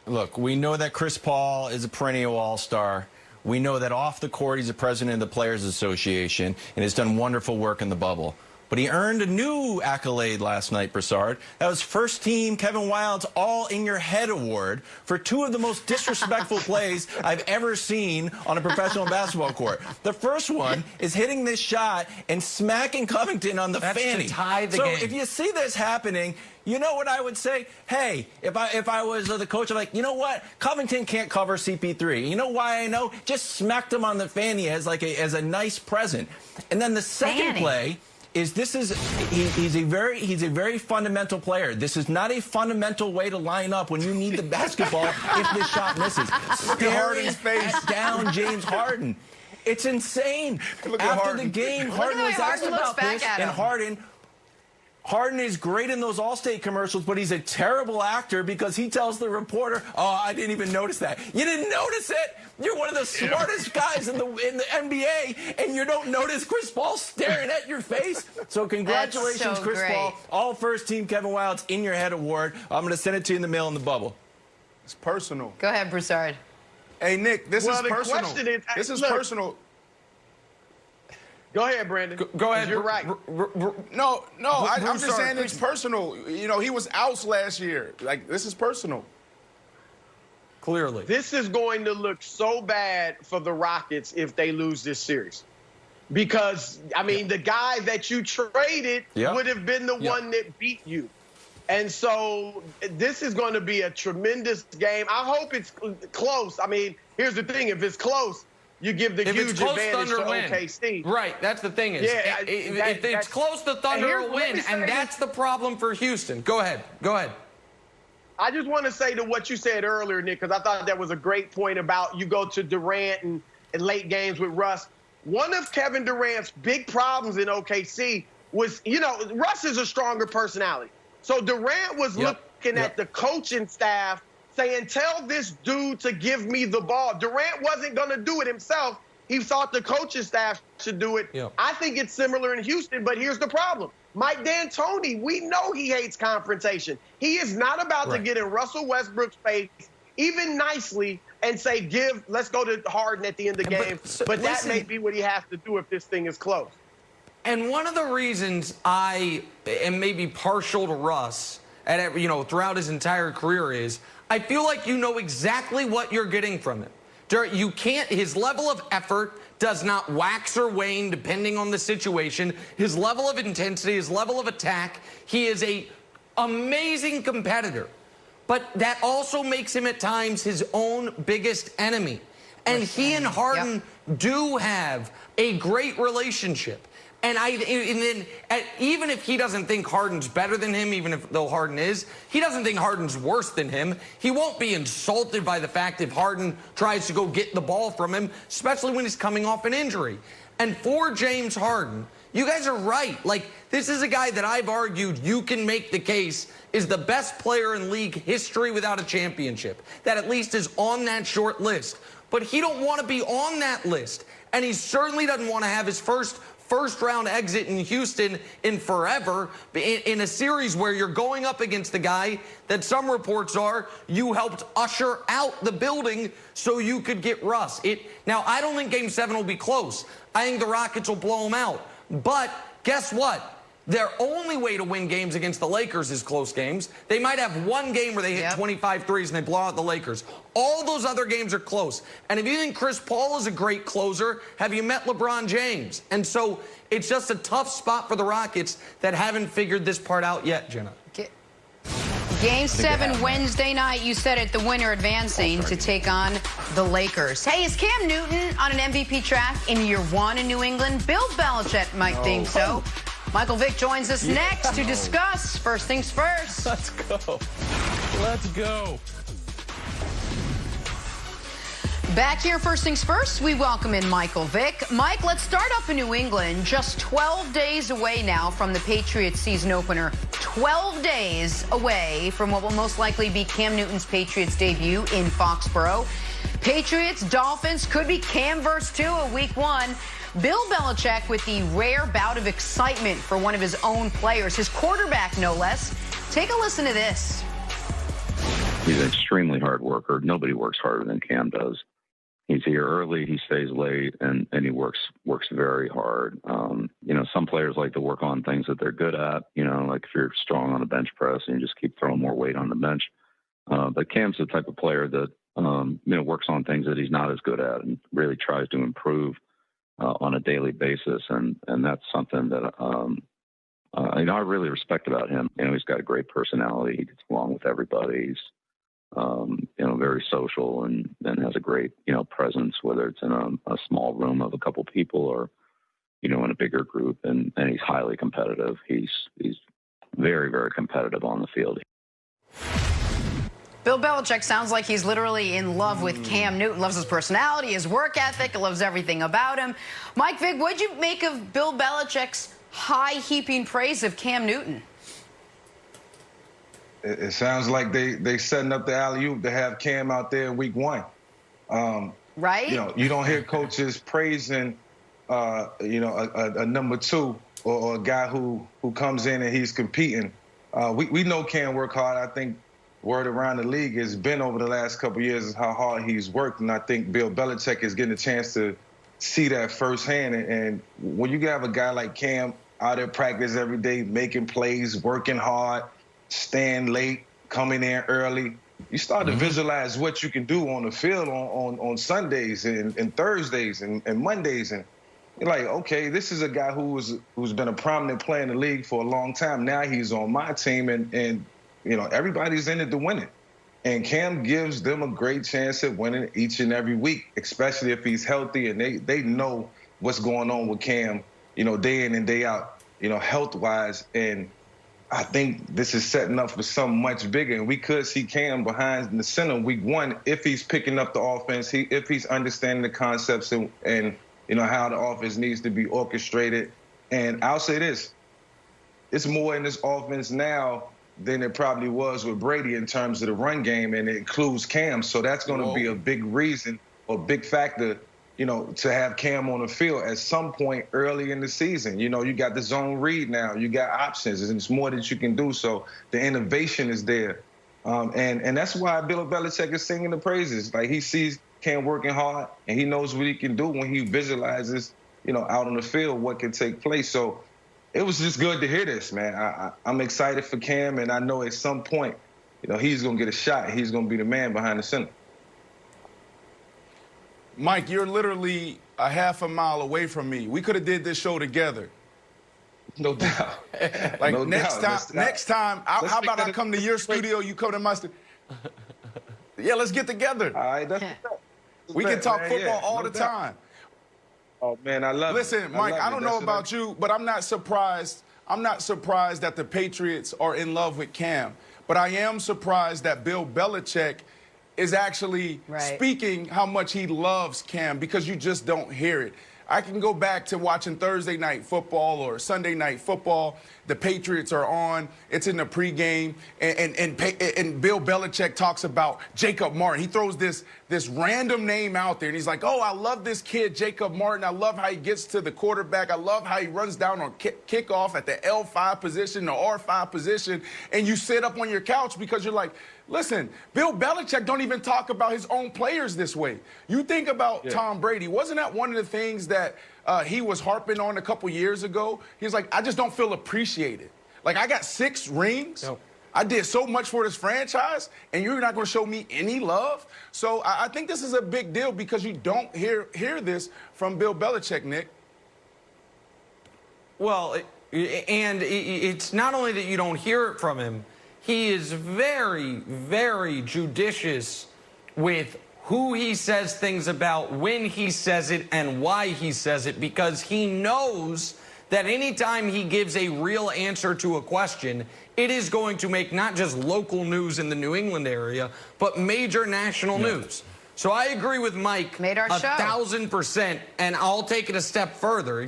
Look, we know that Chris Paul is a perennial all-star. We know that off the court, he's the president of the Players Association and has done wonderful work in the bubble. But he earned a new accolade last night, Broussard. That was first team Kevin Wilde's All in Your Head award for two of the most disrespectful plays I've ever seen on a professional basketball court. The first one is hitting this shot and smacking Covington on the fanny. To tie the game. So if you see this happening, you know what I would say? Hey, if I was the coach, I'm like, you know what? Covington can't cover CP3. You know why I know? Just smacked him on the fanny as a nice present. And then the second play is he's a very fundamental player. This is not a fundamental way to line up when you need the basketball if this shot misses. Staring down James Harden. It's insane. After the game, Harden was asked about this, and Harden is great in those Allstate commercials, but he's a terrible actor because he tells the reporter, "Oh, I didn't even notice that." You didn't notice it? You're one of the smartest guys in the NBA, and you don't notice Chris Paul staring at your face? So congratulations, Chris Paul. All first team Kevin Wilde's In Your Head award. I'm going to send it to you in the mail in the bubble. It's personal. Go ahead, Broussard. Hey, Nick, this is personal. This is personal. Go ahead, Brandon. Go ahead. You're right. No, I'm just saying it's personal. You know, he was out last year. Like, this is personal. Clearly. This is going to look so bad for the Rockets if they lose this series. Because, I mean, the guy that you traded would have been the one that beat you. And so this is going to be a tremendous game. I hope it's close. I mean, here's the thing. If it's close, you give the huge advantage to OKC. Right, that's the thing. If it's close, the Thunder will win, and that's the problem for Houston. Go ahead. I just want to say to what you said earlier, Nick, because I thought that was a great point about you go to Durant and late games with Russ. One of Kevin Durant's big problems in OKC was, you know, Russ is a stronger personality. So Durant was looking at the coaching staff saying, tell this dude to give me the ball. Durant wasn't going to do it himself. He thought the coaching staff should do it. I think it's similar in Houston, but here's the problem. Mike D'Antoni, we know he hates confrontation. He is not about to get in Russell Westbrook's face, even nicely, and say, let's go to Harden at the end of the game. But that may be what he has to do if this thing is close. And one of the reasons I am maybe partial to Russ throughout his entire career is I feel like you know exactly what you're getting from him. His level of effort does not wax or wane depending on the situation. His level of intensity, his level of attack, he is an amazing competitor. But that also makes him at times his own biggest enemy. And he and Harden do have a great relationship. And even if he doesn't think Harden's better than him, though Harden is, he doesn't think Harden's worse than him. He won't be insulted by the fact if Harden tries to go get the ball from him, especially when he's coming off an injury. And for James Harden, you guys are right. Like, this is a guy that I've argued you can make the case is the best player in league history without a championship, that at least is on that short list. But he don't want to be on that list. And he certainly doesn't want to have his first-round exit in Houston in forever in a series where you're going up against the guy that some reports are you helped usher out the building so you could get Russ. Now, I don't think Game 7 will be close. I think the Rockets will blow them out. But guess what? Their only way to win games against the Lakers is close games. They might have one game where they hit 25 threes and they blow out the Lakers. All those other games are close. And if you think Chris Paul is a great closer, have you met LeBron James? And so it's just a tough spot for the Rockets that haven't figured this part out yet, Jenna. Game 7 Wednesday night, you said it, the winner advancing to take on the Lakers. Hey, is Cam Newton on an MVP track in year 1 in New England? Bill Belichick might think so. Michael Vick joins us next to discuss First Things First. Let's go. Back here, First Things First, we welcome in Michael Vick. Mike, let's start up in New England. Just 12 days away now from the Patriots season opener. 12 days away from what will most likely be Cam Newton's Patriots debut in Foxborough. Patriots, Dolphins, could be Cam versus Tua week 1. Bill Belichick with the rare bout of excitement for one of his own players, his quarterback, no less. Take a listen to this. He's an extremely hard worker. Nobody works harder than Cam does. He's here early, he stays late, and he works very hard. Some players like to work on things that they're good at, like if you're strong on the bench press and you just keep throwing more weight on the bench. But Cam's the type of player that, works on things that he's not as good at and really tries to improve on a daily basis. And that's something that, I really respect about him. He's got a great personality. He gets along with everybody. He's, very social and has a great, presence, whether it's in a small room of a couple people or, in a bigger group. And he's highly competitive. He's very, very competitive on the field. Bill Belichick sounds like he's literally in love with Cam Newton. Loves his personality, his work ethic, loves everything about him. Mike Vick, what'd you make of Bill Belichick's high heaping praise of Cam Newton? It sounds like they setting up the alley-oop to have Cam out there in week 1. Right? You don't hear coaches praising, a number 2 or a guy who comes in and he's competing. We know Cam work hard. I think word around the league has been over the last couple of years is how hard he's worked, and I think Bill Belichick is getting a chance to see that firsthand. And when you have a guy like Cam out there practice every day, making plays, working hard, staying late, coming in early, you start to visualize what you can do on the field on Sundays and Thursdays and Mondays. And you're like, okay, this is a guy who's been a prominent player in the league for a long time. Now he's on my team, and everybody's in it to win it. And Cam gives them a great chance at winning each and every week, especially if he's healthy, and they know what's going on with Cam, day in and day out, health-wise. And I think this is setting up for something much bigger, and we could see Cam behind the center week 1 if he's picking up the offense, if he's understanding the concepts and how the offense needs to be orchestrated. And I'll say this, it's more in this offense now than it probably was with Brady in terms of the run game, and it includes Cam. So that's going to be a big reason or big factor, to have Cam on the field at some point early in the season. You got the zone read now, you got options, and it's more that you can do. So the innovation is there. And that's why Bill Belichick is singing the praises. Like, he sees Cam working hard, and he knows what he can do when he visualizes, out on the field what can take place. So it was just good to hear this, man. I'm excited for Cam, and I know at some point, he's going to get a shot. He's going to be the man behind the center. Mike, you're literally a half a mile away from me. We could have did this show together. No doubt. Like, no next time, how about I come to your studio, you come to my studio? Yeah, let's get together. All right, we can talk football all the time. Oh, man, I love it. Listen, Mike, I don't know about you, but I'm not surprised. I'm not surprised that the Patriots are in love with Cam. But I am surprised that Bill Belichick is actually speaking how much he loves Cam, because you just don't hear it. I can go back to watching Thursday night football or Sunday night football. The Patriots are on. It's in the pregame, and Bill Belichick talks about Jacob Martin. He throws this random name out there, and he's like, "Oh, I love this kid, Jacob Martin. I love how he gets to the quarterback. I love how he runs down on kickoff at the L5 position, the R5 position." And you sit up on your couch because you're like, listen, Bill Belichick don't even talk about his own players this way. You think about Tom Brady. Wasn't that one of the things that he was harping on a couple years ago? He was like, I just don't feel appreciated. Like, I got 6 rings. Nope. I did so much for this franchise, and you're not going to show me any love? So I think this is a big deal because you don't hear this from Bill Belichick, Nick. Well, and it's not only that you don't hear it from him, he is very, very judicious with who he says things about, when he says it, and why he says it, because he knows that anytime he gives a real answer to a question, it is going to make not just local news in the New England area, but major national news. So I agree with Mike 1,000%, and I'll take it a step further,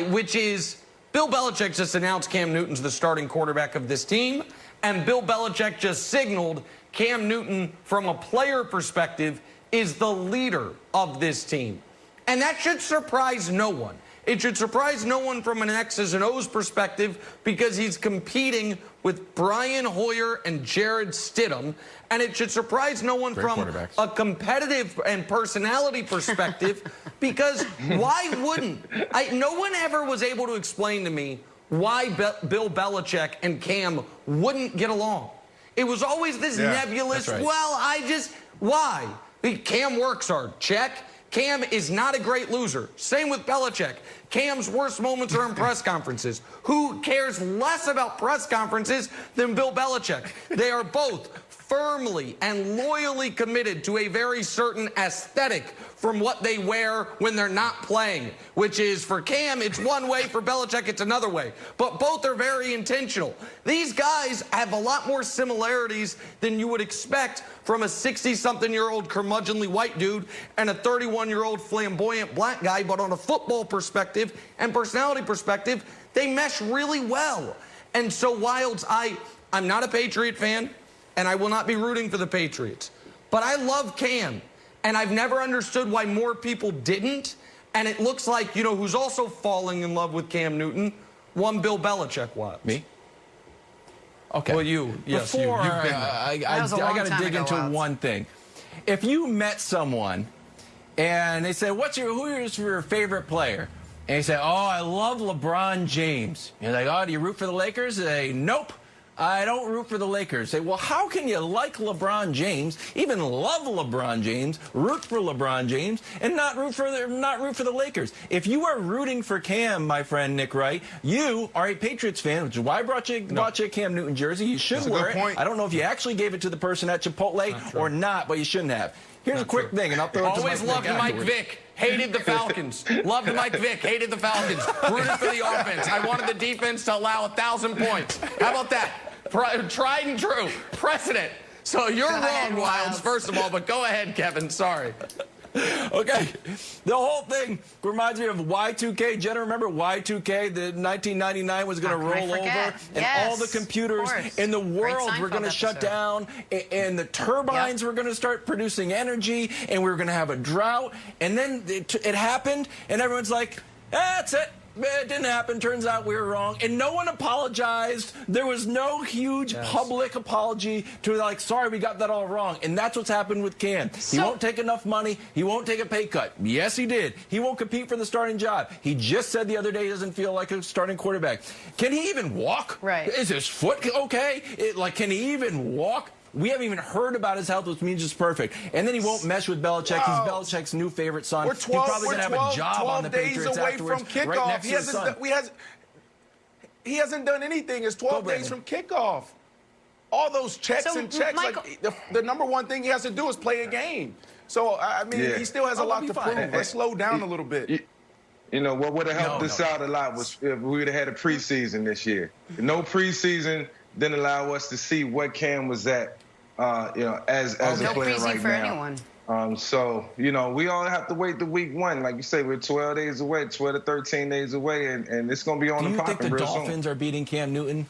which is Bill Belichick just announced Cam Newton's the starting quarterback of this team, and Bill Belichick just signaled Cam Newton, from a player perspective, is the leader of this team. And that should surprise no one. It should surprise no one from an X's and O's perspective because he's competing with Brian Hoyer and Jared Stidham. And it should surprise no one from a competitive and personality perspective because why wouldn't? No one ever was able to explain to me why Bill Belichick and Cam wouldn't get along. It was always this nebulous, why? Cam works hard, check. Cam is not a great loser. Same with Belichick. Cam's worst moments are in press conferences. Who cares less about press conferences than Bill Belichick? They are both firmly and loyally committed to a very certain aesthetic from what they wear when they're not playing, which is for Cam, it's one way, for Belichick, it's another way. But both are very intentional. These guys have a lot more similarities than you would expect from a 60-something-year-old curmudgeonly white dude and a 31-year-old flamboyant black guy, but on a football perspective and personality perspective, they mesh really well. And so, Wilds, I'm not a Patriot fan, and I will not be rooting for the Patriots. But I love Cam, and I've never understood why more people didn't. And it looks like, you know, who's also falling in love with Cam Newton? One Bill Belichick was. Me? Okay. Well, you. Yes, Before, you. You've been I got to dig into one thing. If you met someone and they say, who is your favorite player? And you say, oh, I love LeBron James. And you're like, oh, do you root for the Lakers? They say, nope. I don't root for the Lakers. Say, well, how can you like LeBron James, even love LeBron James, root for LeBron James, and not root for the Lakers? If you are rooting for Cam, my friend Nick Wright, you are a Patriots fan, which is why I brought you a Cam Newton jersey. You should wear it. I don't know if you actually gave it to the person at Chipotle or not, but you shouldn't have. Here's a quick thing, and I'll throw it to Always loved Mike Vick. Hated the Falcons. Loved Mike Vick. Hated the Falcons. Rooted for the offense. I wanted the defense to allow 1,000 points. How about that? Tried and true. Precedent. So you're wrong, Wilds, first of all, but go ahead, Kevin. Sorry. Okay. The whole thing reminds me of Y2K. Jenna, remember Y2K? The 1999 was going to roll over, and all the computers in the world were going to shut down, and the turbines were going to start producing energy, and we were going to have a drought. And then it happened, and everyone's like, that's it. It didn't happen. Turns out we were wrong. And no one apologized. There was no huge public apology to, like, sorry, we got that all wrong. And that's what's happened with Cam. He won't take enough money. He won't take a pay cut. Yes, he did. He won't compete for the starting job. He just said the other day he doesn't feel like a starting quarterback. Can he even walk? Right. Is his foot okay? Can he even walk? We haven't even heard about his health, which means it's perfect. And then he won't mesh with Belichick. He's Belichick's new favorite son. He's probably going to have a job on the Patriots afterwards. From kickoff. Right next to his son. He hasn't done anything. It's 12 days from kickoff. All those checks and checks. Like, the number one thing he has to do is play a game. So, I mean, he still has a lot to prove. Let's slow down a little bit. You know, what would have helped us out a lot was if we would have had a preseason this year. No preseason didn't allow us to see what Cam was at. As a player right for now. Anyone. So, you know, we all have to wait to week 1. Like you say, we're 12 days away, 12 to 13 days away, and it's going to be on the popping real soon. Do you think the Dolphins are beating Cam Newton?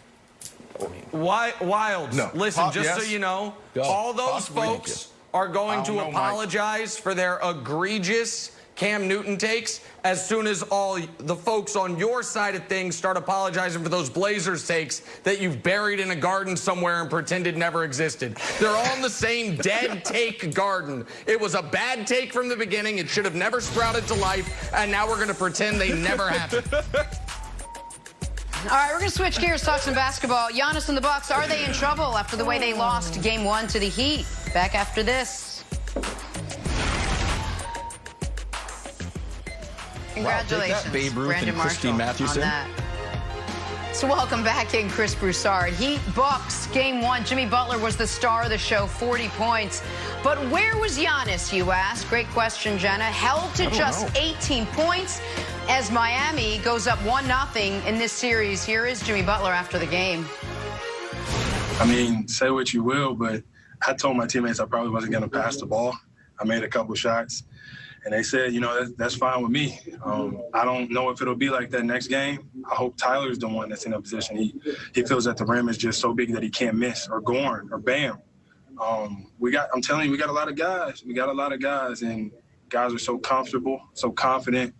Wilds, listen, just so you know, all those folks are going to apologize for their egregious Cam Newton takes as soon as all the folks on your side of things start apologizing for those Blazers takes that you've buried in a garden somewhere and pretended never existed. They're all in the same dead take garden. It was a bad take from the beginning. It should have never sprouted to life, and now we're going to pretend they never happened. All right, we're going to switch gears, talk some basketball. Giannis and the Bucks, are they in trouble after the way they lost Game 1 to the Heat? Back after this. Congratulations, Babe Ruth Brandon and Christine Marshall, Mathewson. on that. So welcome back in, Chris Broussard. Heat Bucks, Game 1. Jimmy Butler was the star of the show, 40 points. But where was Giannis, you ask? Great question, Jenna. Held to just 18 points as Miami goes up 1-0 in this series. Here is Jimmy Butler after the game. I mean, say what you will, but I told my teammates I probably wasn't going to pass the ball. I made a couple shots. And they said, you know, that's fine with me. I don't know if it'll be like that next game. I hope Tyler's the one that's in a position. He feels that the rim is just so big that he can't miss, or Gorn, or Bam. I'm telling you, we got a lot of guys. We got a lot of guys, and guys are so comfortable, so confident.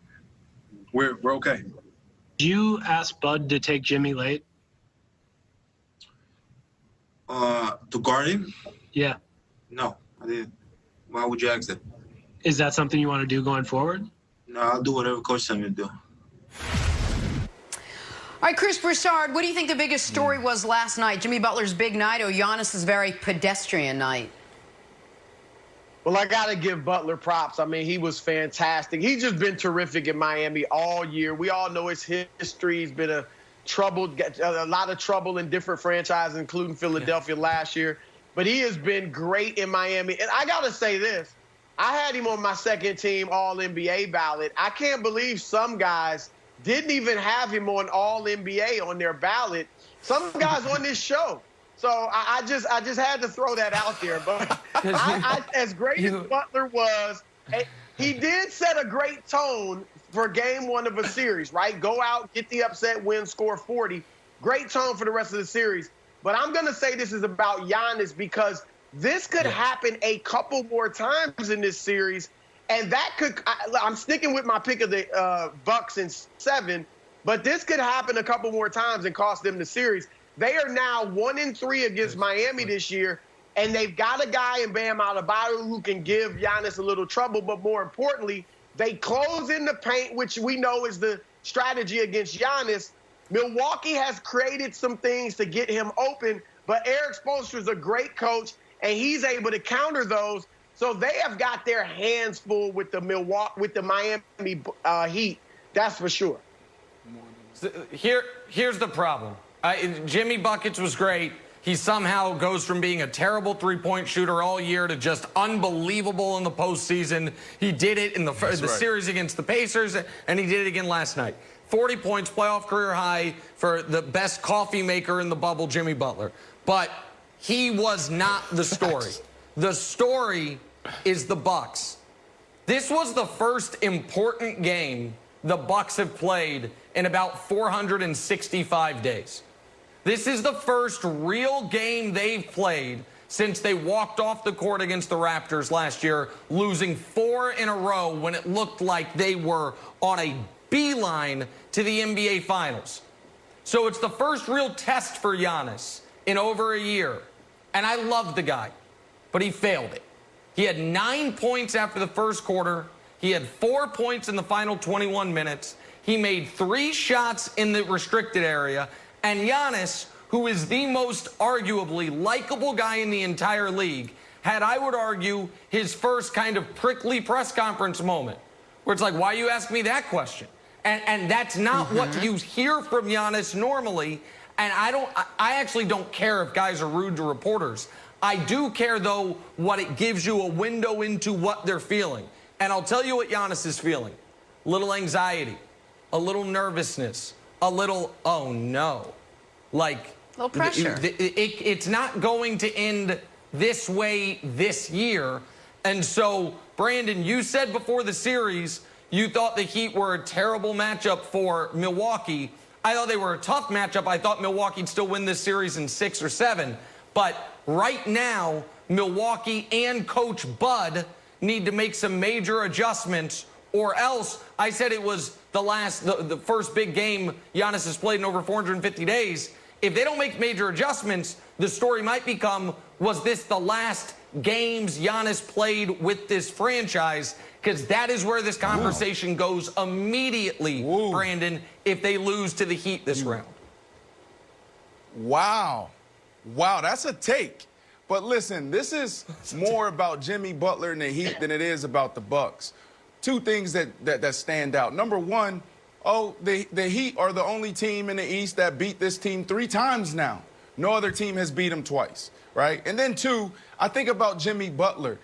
we're okay. Did you ask Bud to take Jimmy late? To guard him? Yeah. No, I didn't. Why would you ask that? Is that something you want to do going forward? No, I'll do whatever coach tells me to do. All right, Chris Broussard, what do you think the biggest story was last night? Jimmy Butler's big night or Giannis's very pedestrian night? Well, I got to give Butler props. I mean, he was fantastic. He's just been terrific in Miami all year. We all know his history. He's been a lot of trouble in different franchises, including Philadelphia last year. But he has been great in Miami. And I got to say this. I had him on my second team All-NBA ballot. I can't believe some guys didn't even have him on All-NBA on their ballot. Some guys on this show. So I just had to throw that out there. But as great as Butler was, he did set a great tone for game one of a series, right? Go out, get the upset win, score 40. Great tone for the rest of the series. But I'm going to say this is about Giannis because this could happen a couple more times in this series. And that could – I'm sticking with my pick of the Bucks in 7, but this could happen a couple more times and cost them the series. They are now 1-3 against Miami this year, and they've got a guy in Bam Adebayo who can give Giannis a little trouble. But more importantly, they close in the paint, which we know is the strategy against Giannis. Milwaukee has created some things to get him open, but Eric Spoelstra is a great coach, and he's able to counter those. So they have got their hands full with the Miami Heat. That's for sure. Here's the problem. Jimmy Buckets was great. He somehow goes from being a terrible three-point shooter all year to just unbelievable in the postseason. He did it in the series against the Pacers, and he did it again last night. 40 points, playoff career high for the best coffee maker in the bubble, Jimmy Butler. But he was not the story. The story is the Bucks. This was the first important game the Bucks have played in about 465 days. This is the first real game they've played since they walked off the court against the Raptors last year, losing 4 in a row when it looked like they were on a beeline to the NBA Finals. So it's the first real test for Giannis in over a year. And I love the guy, but he failed it. He had 9 points after the first quarter. He had 4 points in the final 21 minutes. He made 3 shots in the restricted area. And Giannis, who is the most arguably likable guy in the entire league, had, I would argue, his first kind of prickly press conference moment, where it's like, why you ask me that question? And that's not what you hear from Giannis normally. And I actually don't care if guys are rude to reporters. I do care, though, what it gives you a window into what they're feeling. And I'll tell you what Giannis is feeling. A little anxiety, a little nervousness, a little, oh, no. Like, a little pressure. It's not going to end this way this year. And so, Brandon, you said before the series you thought the Heat were a terrible matchup for Milwaukee. I thought they were a tough matchup. I thought Milwaukee'd still win this series in 6 or 7. But right now, Milwaukee and Coach Bud need to make some major adjustments, or else I said it was the first big game Giannis has played in over 450 days. If they don't make major adjustments, the story might become, was this the last games Giannis played with this franchise? Because that is where this conversation goes immediately, Brandon, if they lose to the Heat this round. Wow, that's a take. But listen, this is more about Jimmy Butler and the Heat than it is about the Bucks. 2 things that stand out. Number one, the Heat are the only team in the East that beat this team 3 times now. No other team has beat them twice, right? And then 2, I think about Jimmy Butler.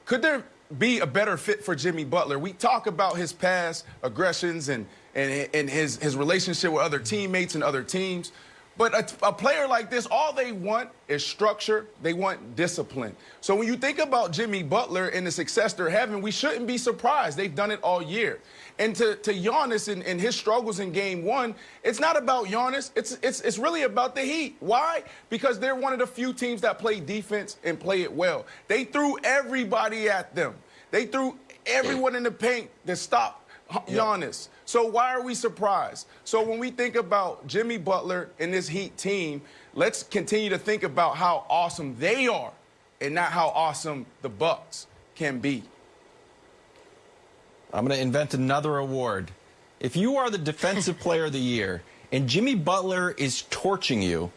Could there be a better fit for Jimmy Butler? We talk about his past aggressions and his relationship with other teammates and other teams. But a player like this, all they want is structure. They want discipline. So when you think about Jimmy Butler and the success they're having, we shouldn't be surprised. They've done it all year. And to Giannis and his struggles in game 1, it's not about Giannis. It's really about the Heat. Why? Because they're one of the few teams that play defense and play it well. They threw everybody at them. They threw everyone in the paint to stop Giannis. So why are we surprised? So when we think about Jimmy Butler and this Heat team, let's continue to think about how awesome they are and not how awesome the Bucks can be. I'm going to invent another award. If you are the Defensive Player of the Year and Jimmy Butler is torching you,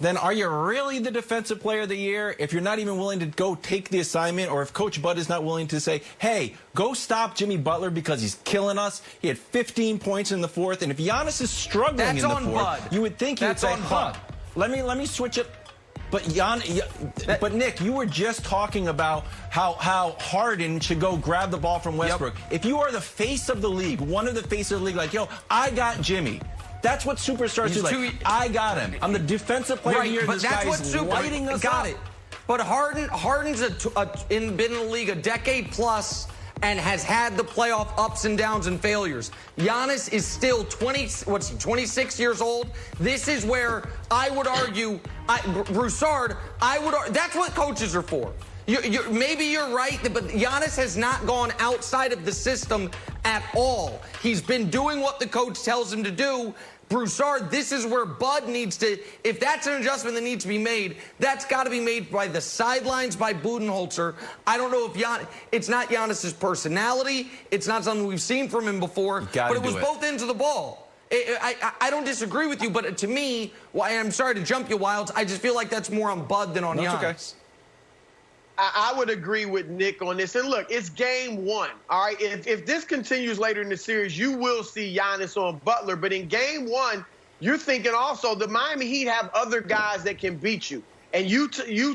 then are you really the Defensive Player of the Year if you're not even willing to go take the assignment, or if Coach Bud is not willing to say, hey, go stop Jimmy Butler because he's killing us. He had 15 points in the fourth, and if Giannis is struggling in the fourth, Bud. you would think he would say, let me switch it. But but Nick, you were just talking about how Harden should go grab the ball from Westbrook. Yep. If you are the face of the league, one of the faces of the league, like, yo, I got Jimmy. That's what superstars do. Like, I got him. I'm the Defensive Player of the Year. But that's what lighting us got up. it. But Harden's been in the league a decade plus and has had the playoff ups and downs and failures. Giannis is still 26 years old. This is where I would argue, Broussard, that's what coaches are for. Maybe you're right, but Giannis has not gone outside of the system at all. He's been doing what the coach tells him to do. Broussard, this is where Bud needs to, if that's an adjustment that needs to be made, that's got to be made by the sidelines, by Budenholzer. I don't know if it's not Giannis's personality. It's not something we've seen from him before, but it was both ends of the ball. I don't disagree with you, but to me, I'm sorry to jump you, Wilds, I just feel like that's more on Bud than on Giannis. Okay. I would agree with Nick on this. And look, it's game one, all right? If this continues later in the series, you will see Giannis on Butler. But in game one, you're thinking also the Miami Heat have other guys that can beat you. And you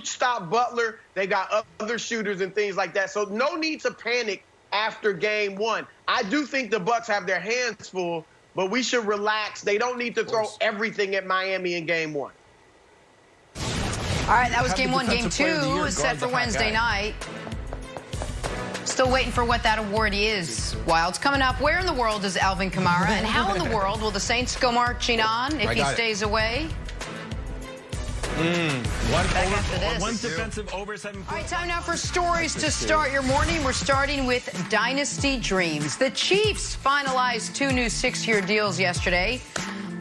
stop Butler, they got other shooters and things like that. So no need to panic after game one. I do think the Bucks have their hands full, but we should relax. They don't need to throw everything at Miami in game one. All right, that was game one. Game two is set for Wednesday night. Still waiting for what that award is. Wild's coming up. Where in the world is Alvin Kamara? And how in the world will the Saints go marching on if he stays away? One defensive over 7 points. All right, time now for stories to start your morning. We're starting with Dynasty Dreams. The Chiefs finalized 2 new 6-year deals yesterday.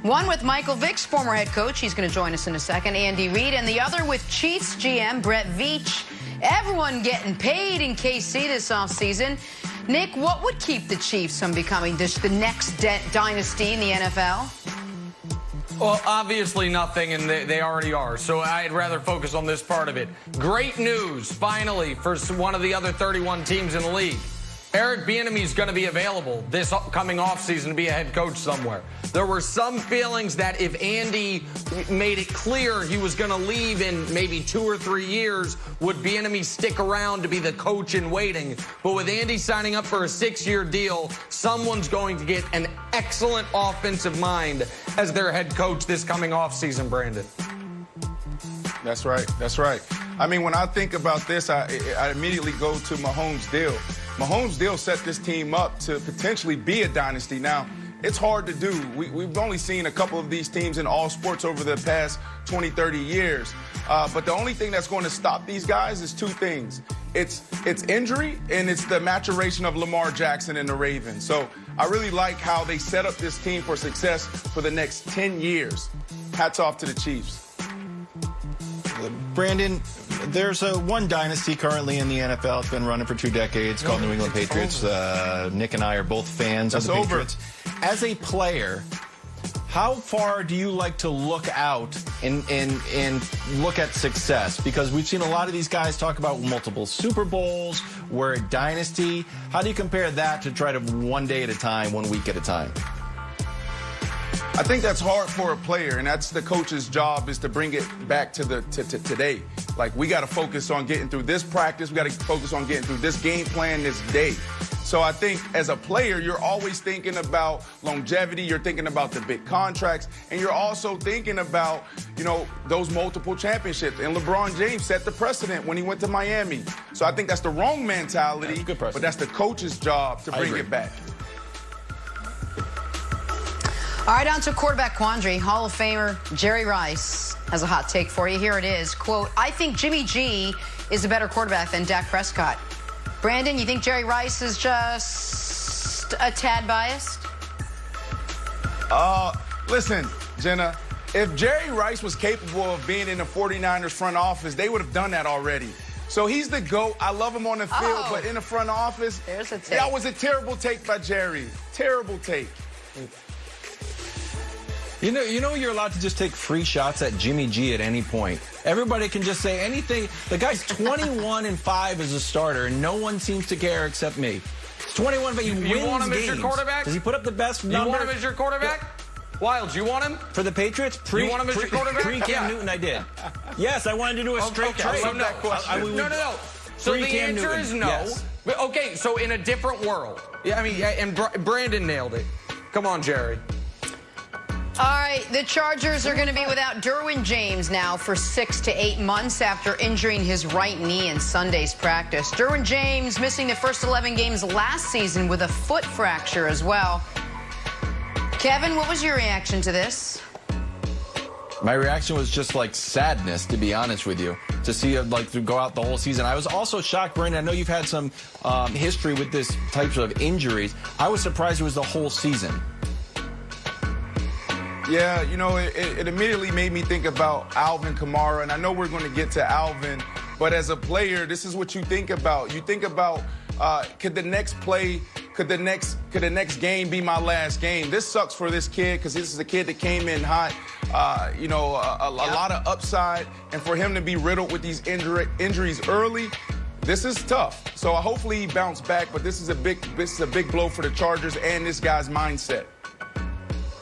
One with Michael Vick's former head coach. He's going to join us in a second, Andy Reid. And the other with Chiefs GM Brett Veach. Everyone getting paid in KC this offseason. Nick, what would keep the Chiefs from becoming the next dynasty in the NFL? Well, obviously nothing, and they already are. So I'd rather focus on this part of it. Great news, finally, for one of the other 31 teams in the league. Eric Bieniemy's going to be available this upcoming offseason to be a head coach somewhere. There were some feelings that if Andy made it clear he was going to leave in maybe 2 or 3 years, would Bieniemy stick around to be the coach in waiting? But with Andy signing up for a 6-year deal, someone's going to get an excellent offensive mind as their head coach this coming offseason, Brandon. That's right. That's right. I mean, when I think about this, I immediately go to Mahomes' deal. Mahomes' deal set this team up to potentially be a dynasty. Now, it's hard to do. We've only seen a couple of these teams in all sports over the past 20, 30 years. But the only thing that's going to stop these guys is 2 things. It's injury, and it's the maturation of Lamar Jackson and the Ravens. So I really like how they set up this team for success for the next 10 years. Hats off to the Chiefs. Brandon, there's one dynasty currently in the NFL. It's been running for 2 decades called New England Patriots. Nick and I are both fans of the Patriots. As a player, how far do you like to look out and look at success? Because we've seen a lot of these guys talk about multiple Super Bowls. We're a dynasty. How do you compare that to try to one day at a time, 1 week at a time? I think that's hard for a player, and that's the coach's job, is to bring it back to today. Like, we got to focus on getting through this practice. We got to focus on getting through this game plan this day. So I think as a player, you're always thinking about longevity. You're thinking about the big contracts, and you're also thinking about, those multiple championships. And LeBron James set the precedent when he went to Miami. So I think that's the wrong mentality, but that's the coach's job to bring it back. All right, on to quarterback quandary. Hall of Famer Jerry Rice has a hot take for you. Here it is. Quote, I think Jimmy G is a better quarterback than Dak Prescott. Brandon, you think Jerry Rice is just just a tad biased? Listen, Jenna, if Jerry Rice was capable of being in the 49ers front office, they would have done that already. So he's the GOAT. I love him on the field, but in the front office, there's a take. That was a terrible take by Jerry. Terrible take. You know you're allowed to just take free shots at Jimmy G at any point. Everybody can just say anything. The guy's 21-5 as a starter, and no one seems to care except me. It's 21, but he wins You want him games. as your quarterback? Does he put up the best number? You want him as your quarterback? Wilds, you want him? For the Patriots? You want him as your quarterback? Pre-Cam Newton, I did. Yes, I wanted to do a straight trade. I love that question. No. So the answer is no. Yes. But, okay, so in a different world. Yeah, I mean, and Brandon nailed it. Come on, Jerry. All right, the Chargers are going to be without Derwin James now for 6 to 8 months after injuring his right knee in Sunday's practice. Derwin James missing the first 11 games last season with a foot fracture as well. Kevin, what was your reaction to this? My reaction was just like sadness, to be honest with you, to see him to go out the whole season. I was also shocked, Brandon. I know you've had some history with this types of injuries. I was surprised it was the whole season. Yeah, it immediately made me think about Alvin Kamara, and I know we're going to get to Alvin, but as a player, this is what you think about. You think about, could the next game be my last game? This sucks for this kid because this is a kid that came in hot, a lot of upside, and for him to be riddled with these injuries early, this is tough. So hopefully he bounced back, but this is a big blow for the Chargers and this guy's mindset.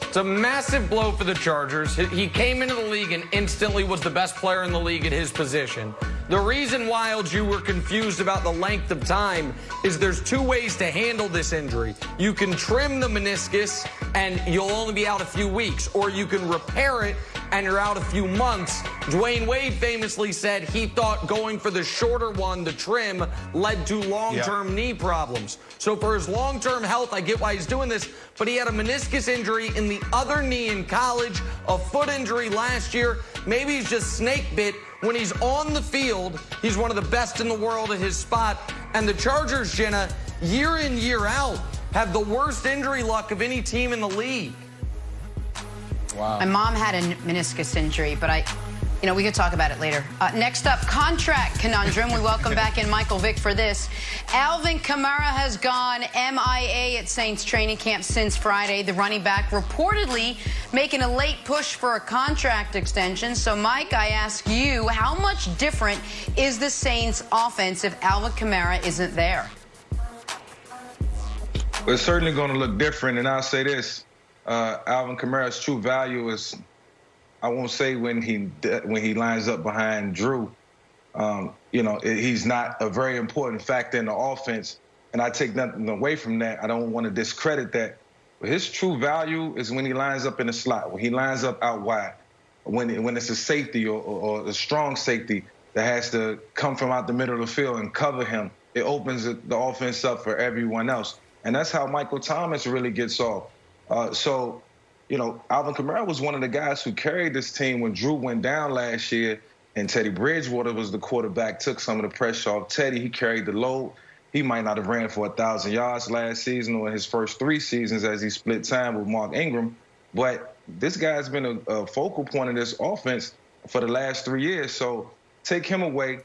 It's a massive blow for the Chargers. He came into the league and instantly was the best player in the league at his position. The reason, Wilds, you were confused about the length of time is there's two ways to handle this injury. You can trim the meniscus and you'll only be out a few weeks, or you can repair it and you're out a few months. Dwayne Wade famously said he thought going for the shorter one, the trim, led to long-term knee problems. So for his long-term health, I get why he's doing this, but he had a meniscus injury in the other knee in college, a foot injury last year. Maybe he's just snake bit. When he's on the field, he's one of the best in the world at his spot. And the Chargers, Jenna, year in, year out, have the worst injury luck of any team in the league. Wow. My mom had a meniscus injury, but we could talk about it later. Next up, contract conundrum. We welcome back in Michael Vick for this. Alvin Kamara has gone MIA at Saints training camp since Friday. The running back reportedly making a late push for a contract extension. So, Mike, I ask you, how much different is the Saints offense if Alvin Kamara isn't there? Well, it's certainly going to look different, and I'll say this. Alvin Kamara's true value is, I won't say when he lines up behind Drew. He's not a very important factor in the offense, and I take nothing away from that. I don't want to discredit that. But his true value is when he lines up in the slot, when he lines up out wide, when it's a safety or a strong safety that has to come from out the middle of the field and cover him. It opens the offense up for everyone else, and that's how Michael Thomas really gets off. Alvin Kamara was one of the guys who carried this team when Drew went down last year and Teddy Bridgewater was the quarterback, took some of the pressure off Teddy. He carried the load. He might not have ran for 1,000 yards last season or in his first 3 seasons as he split time with Mark Ingram. But this guy's been a focal point of this offense for the last 3 years. So take him away,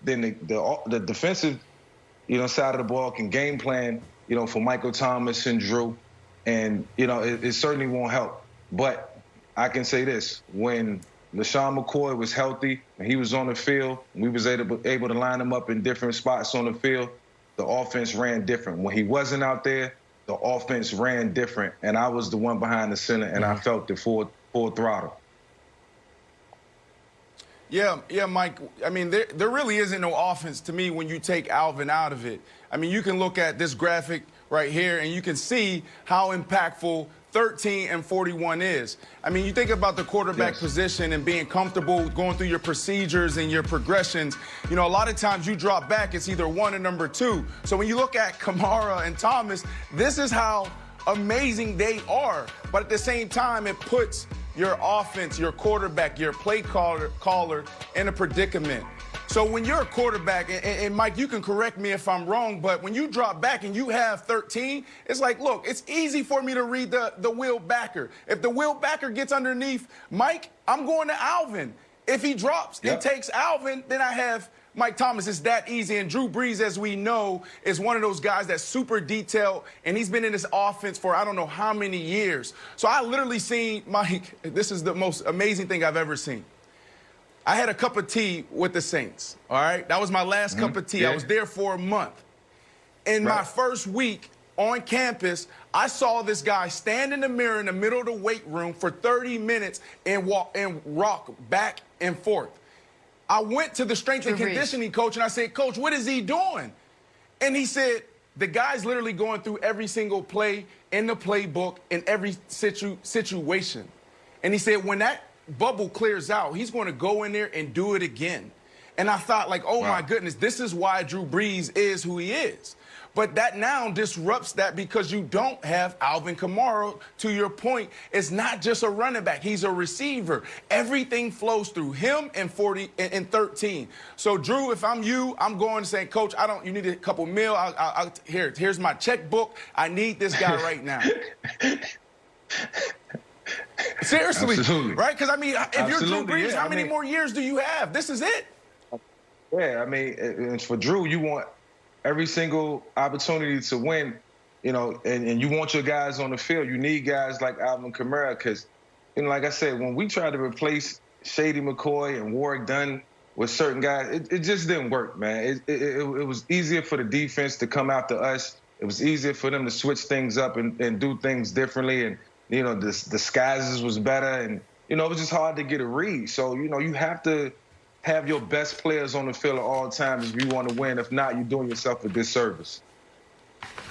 then the defensive side of the ball can game plan for Michael Thomas and Drew. And, it certainly won't help. But I can say this. When LaShawn McCoy was healthy and he was on the field, we was able to line him up in different spots on the field, the offense ran different. When he wasn't out there, the offense ran different. And I was the one behind the center, and I felt it full throttle. Yeah, Mike. I mean, there really isn't no offense to me when you take Alvin out of it. I mean, you can look at this graphic right here, and you can see how impactful 13 and 41 is. I mean, you think about the quarterback position and being comfortable going through your procedures and your progressions. A lot of times you drop back, it's either 1 or number 2. So when you look at Kamara and Thomas, this is how amazing they are. But at the same time, it puts your offense, your quarterback, your play caller in a predicament. So when you're a quarterback, and Mike, you can correct me if I'm wrong, but when you drop back and you have 13, it's like, look, it's easy for me to read the wheel backer. If the wheel backer gets underneath Mike, I'm going to Alvin. If he drops and takes Alvin, then I have Mike Thomas. It's that easy. And Drew Brees, as we know, is one of those guys that's super detailed, and he's been in this offense for I don't know how many years. So I literally seen, Mike, this is the most amazing thing I've ever seen. I had a cup of tea with the Saints, all right? That was my last cup of tea. I was there for a month. In my first week on campus, I saw this guy stand in the mirror in the middle of the weight room for 30 minutes and walk and rock back and forth. I went to the strength and conditioning coach, and I said, Coach, what is he doing? And he said, the guy's literally going through every single play in the playbook in every situation. And he said, when that bubble clears out, he's going to go in there and do it again. And I thought, like, oh, my goodness, this is why Drew Brees is who he is. But that now disrupts that because you don't have Alvin Kamara. To your point, it's not just a running back. He's a receiver. Everything flows through him and 13. So, Drew, if I'm you, I'm going to say, Coach, you need a couple mil. Here's my checkbook. I need this guy right now. Seriously, right? Because, I mean, if you're Drew Brees, how many more years do you have? This is it. Yeah, I mean, and for Drew, you want every single opportunity to win, you know, and you want your guys on the field. You need guys like Alvin Kamara because, you know, like I said, when we tried to replace Shady McCoy and Warwick Dunn with certain guys, it just didn't work, man. It was easier for the defense to come after us. It was easier for them to switch things up and do things differently. And, you know, the disguises was better. And, you know, it was just hard to get a read. So, you know, you have to have your best players on the field at all times if you want to win. If not, you're doing yourself a disservice.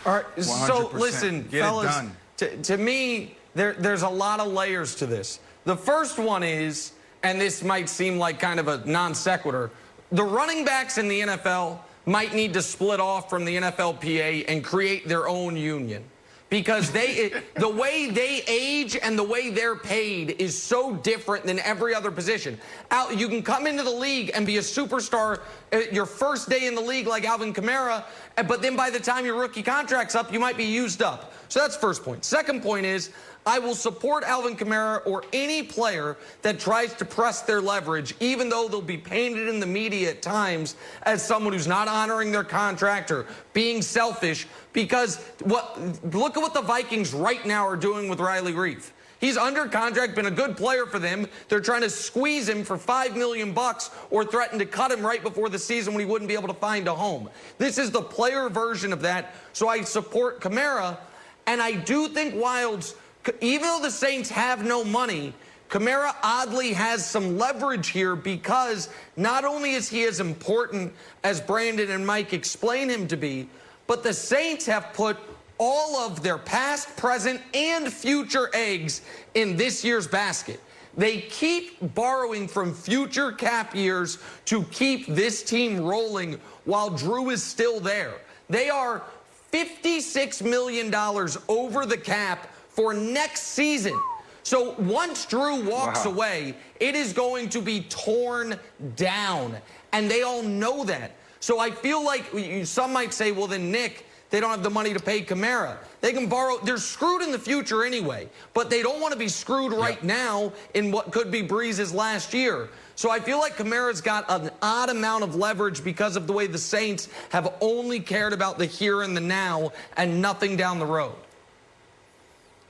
All right, so listen, fellas, to me, there's a lot of layers to this. The first one is, and this might seem like kind of a non sequitur, the running backs in the NFL might need to split off from the NFLPA and create their own union. Because the way they age and the way they're paid is so different than every other position. You can come into the league and be a superstar your first day in the league like Alvin Kamara, but then by the time your rookie contract's up, you might be used up. So that's first point. Second point is, I will support Alvin Kamara or any player that tries to press their leverage, even though they'll be painted in the media at times as someone who's not honoring their contract or being selfish, because look at what the Vikings right now are doing with Riley Reef. He's under contract, been a good player for them. They're trying to squeeze him for $5 million or threaten to cut him right before the season when he wouldn't be able to find a home. This is the player version of that, so I support Kamara. And I do think Wilds, even though the Saints have no money, Kamara oddly has some leverage here because not only is he as important as Brandon and Mike explain him to be, but the Saints have put all of their past, present, and future eggs in this year's basket. They keep borrowing from future cap years to keep this team rolling while Drew is still there. They are $56 million over the cap for next season. So once Drew walks away, it is going to be torn down. And they all know that. So I feel like some might say, well, then, Nick, they don't have the money to pay Kamara. They can borrow. They're screwed in the future anyway. But they don't want to be screwed right now in what could be Brees' last year. So I feel like Kamara's got an odd amount of leverage because of the way the Saints have only cared about the here and the now and nothing down the road.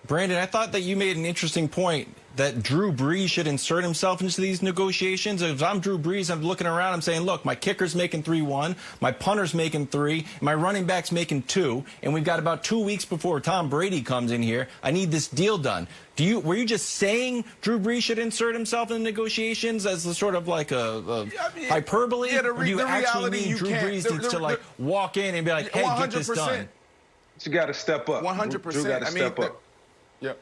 Brandon, I thought that you made an interesting point that Drew Brees should insert himself into these negotiations. If I'm Drew Brees, I'm looking around, I'm saying, look, my kicker's making 3-1, my punter's making 3, my running back's making 2, and we've got about 2 weeks before Tom Brady comes in here. I need this deal done. Were you just saying Drew Brees should insert himself in the negotiations as a sort of like a hyperbole? Yeah, or do you actually mean Drew Brees needs to like walk in and be like, hey, 100%. Get this done? You got to step up. 100%. Drew got to step up. Yep.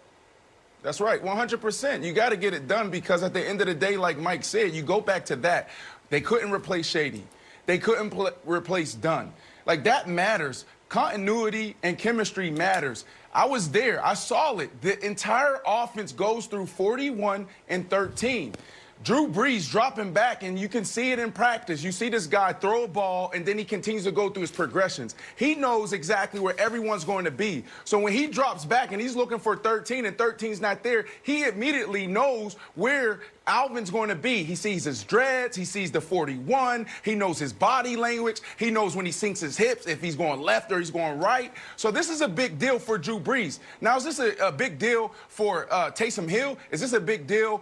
That's right, 100%. You got to get it done because at the end of the day, like Mike said, you go back to that. They couldn't replace Shady. They couldn't replace Dunn. Like, that matters. Continuity and chemistry matters. I was there. I saw it. The entire offense goes through 41 and 13. Drew Brees dropping back, and you can see it in practice. You see this guy throw a ball, and then he continues to go through his progressions. He knows exactly where everyone's going to be. So when he drops back and he's looking for 13 and 13's not there, he immediately knows where Alvin's going to be. He sees his dreads. He sees the 41. He knows his body language. He knows when he sinks his hips, if he's going left or he's going right. So this is a big deal for Drew Brees. Now, is this a big deal for Taysom Hill? Is this a big deal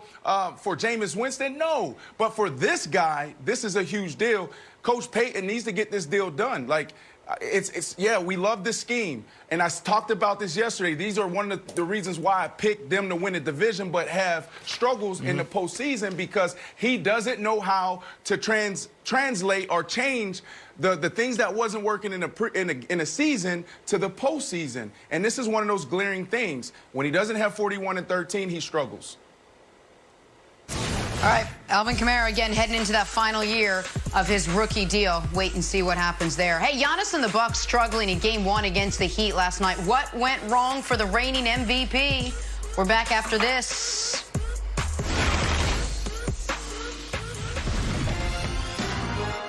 for Jameis Winston? No. But for this guy, this is a huge deal. Coach Payton needs to get this deal done. Like, yeah, we love this scheme. And I talked about this yesterday. These are one of the reasons why I picked them to win the division, but have struggles in the postseason because he doesn't know how to translate or change the things that wasn't working in a season to the postseason. And this is one of those glaring things. When he doesn't have 41 and 13, he struggles. All right, Alvin Kamara again heading into that final year of his rookie deal. Wait and see what happens there. Hey, Giannis and the Bucks struggling in Game 1 against the Heat last night. What went wrong for the reigning MVP? We're back after this.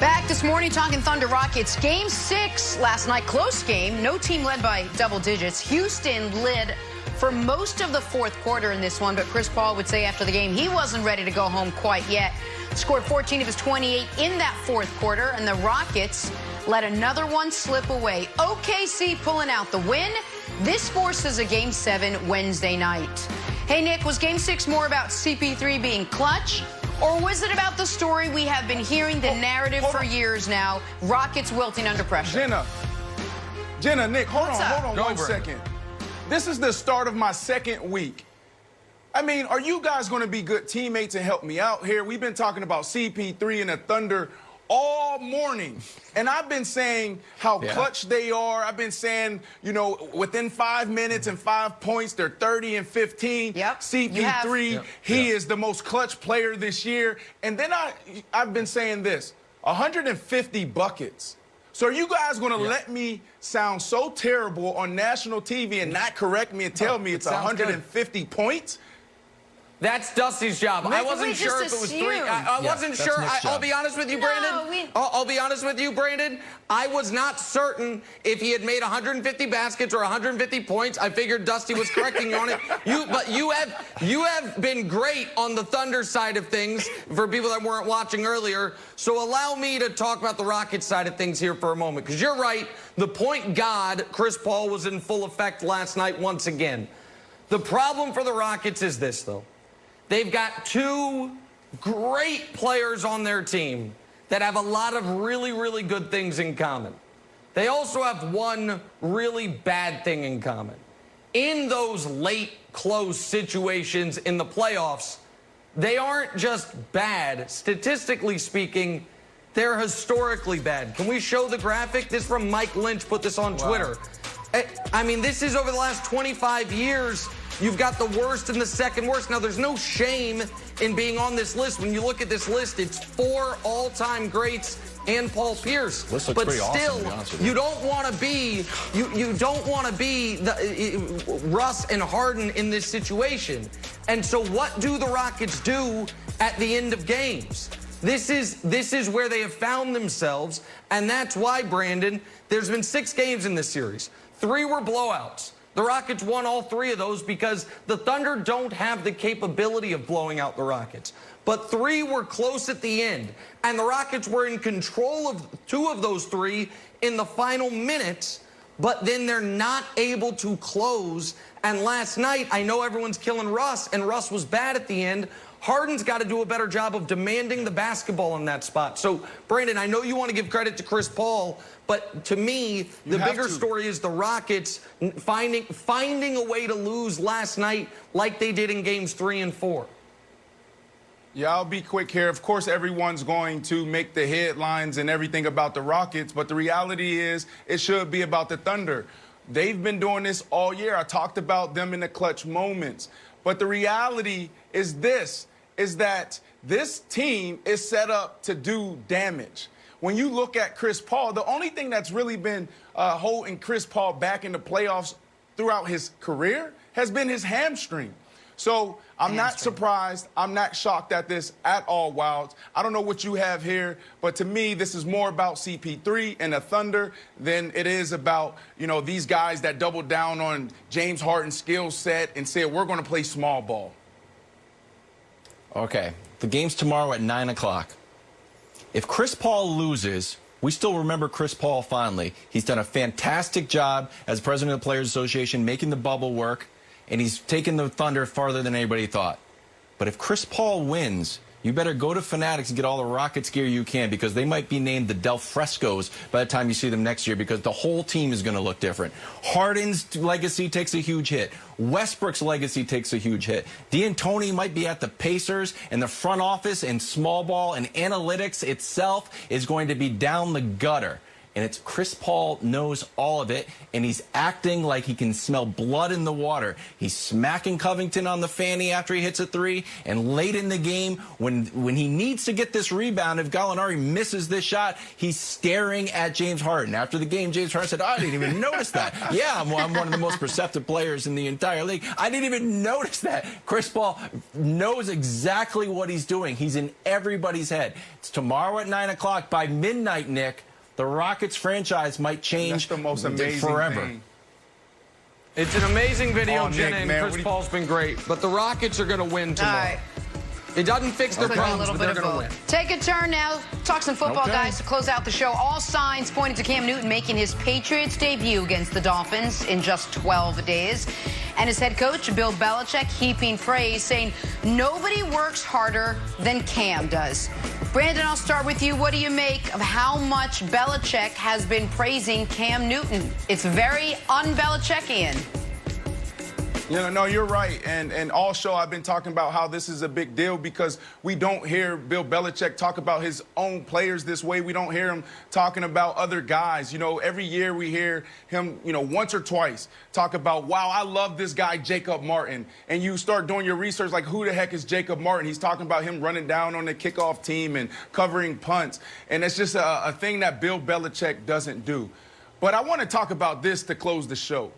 Back this morning talking Thunder Rockets. Game 6 last night, close game. No team led by double digits. Houston led for most of the fourth quarter in this one, but Chris Paul would say after the game he wasn't ready to go home quite yet. Scored 14 of his 28 in that fourth quarter, and the Rockets let another one slip away. OKC pulling out the win. This forces a Game 7 Wednesday night. Hey, Nick, was Game 6 more about CP3 being clutch, or was it about the story we have been hearing, the narrative for years now, Rockets wilting under pressure? Jenna, Nick, hold on one Brandon. second. This is the start of my second week. I mean, are you guys going to be good teammates and help me out here? We've been talking about CP3 and the Thunder all morning. And I've been saying how clutch they are. I've been saying, you know, within 5 minutes and 5 points, they're 30 and 15. Yep. CP3, he is the most clutch player this year. And then I've been saying this, 150 buckets. So are you guys going to let me sound so terrible on national TV and not correct me and tell me it's 150 points? That's Dusty's job. I wasn't sure if it was 3. I wasn't sure. I'll be honest with you, Brandon. I'll be honest with you, Brandon. I was not certain if he had made 150 baskets or 150 points. I figured Dusty was correcting you on it. But you have been great on the Thunder side of things for people that weren't watching earlier. So allow me to talk about the Rockets side of things here for a moment, because you're right. The point god, Chris Paul, was in full effect last night once again. The problem for the Rockets is this, though. They've got 2 great players on their team that have a lot of really, really good things in common. They also have one really bad thing in common. In those late, close situations in the playoffs, they aren't just bad. Statistically speaking, they're historically bad. Can we show the graphic? This is from Mike Lynch, put this on Twitter. I mean, this is over the last 25 years. You've got the worst and the second worst. Now, there's no shame in being on this list. When you look at this list, it's 4 all-time greats and Paul Pierce. This looks but pretty still, awesome, to be honest with you. you don't want to be you don't want to be Russ and Harden in this situation. And so, what do the Rockets do at the end of games? This is where they have found themselves, and that's why, Brandon, there's been 6 games in this series. 3 were blowouts. The Rockets won all 3 of those because the Thunder don't have the capability of blowing out the Rockets. But 3 were close at the end, and the Rockets were in control of 2 of those 3 in the final minutes, but then they're not able to close. And last night, I know everyone's killing Russ, and Russ was bad at the end. Harden's got to do a better job of demanding the basketball in that spot. So, Brandon, I know you want to give credit to Chris Paul, but to me, the bigger story is the Rockets finding a way to lose last night like they did in games 3 and 4. Yeah, I'll be quick here. Of course, everyone's going to make the headlines and everything about the Rockets, but the reality is it should be about the Thunder. They've been doing this all year. I talked about them in the clutch moments. But the reality is that this team is set up to do damage. When you look at Chris Paul, the only thing that's really been holding Chris Paul back in the playoffs throughout his career has been his hamstring. So I'm not surprised. I'm not shocked at this at all, Wilds. I don't know what you have here, but to me, this is more about CP3 and the Thunder than it is about, you know, these guys that doubled down on James Harden's skill set and said, we're going to play small ball. Okay. The game's tomorrow at 9 o'clock. If Chris Paul loses, we still remember Chris Paul fondly. He's done a fantastic job as president of the Players Association, making the bubble work, and he's taken the Thunder farther than anybody thought. But if Chris Paul wins, you better go to Fanatics and get all the Rockets gear you can, because they might be named the Del Frescos by the time you see them next year, because the whole team is going to look different. Harden's legacy takes a huge hit. Westbrook's legacy takes a huge hit. D'Antoni might be at the Pacers, and the front office and small ball and analytics itself is going to be down the gutter. And it's Chris Paul knows all of it, and he's acting like he can smell blood in the water. He's smacking Covington on the fanny after he hits a three, and late in the game, when he needs to get this rebound, if Gallinari misses this shot, he's staring at James Harden. After the game, James Harden said, I didn't even notice that. Yeah, I'm one of the most perceptive players in the entire league. I didn't even notice that. Chris Paul knows exactly what he's doing. He's in everybody's head. It's tomorrow at 9 o'clock. By midnight, Nick, the Rockets franchise might change the most amazing forever. thing. It's an amazing video, Nick, Jenna, and man, Chris Paul's been great. But the Rockets are going to win tomorrow. All right. It doesn't fix their Put a problems, little but bit they're of going to both. win. Take a turn now. Talk some football, Okay. guys, to close out the show. All signs pointing to Cam Newton making his Patriots debut against the Dolphins in just 12 days. And his head coach, Bill Belichick, heaping praise, saying nobody works harder than Cam does. Brandon, I'll start with you. What do you make of how much Belichick has been praising Cam Newton? It's very un-Belichickian. You know, no, you're right. And all show I've been talking about how this is a big deal because we don't hear Bill Belichick talk about his own players this way. We don't hear him talking about other guys. You know, every year we hear him, you know, once or twice talk about, wow, I love this guy, Jacob Martin. And you start doing your research like, who the heck is Jacob Martin? He's talking about him running down on the kickoff team and covering punts. And it's just a thing that Bill Belichick doesn't do. But I want to talk about this to close the show.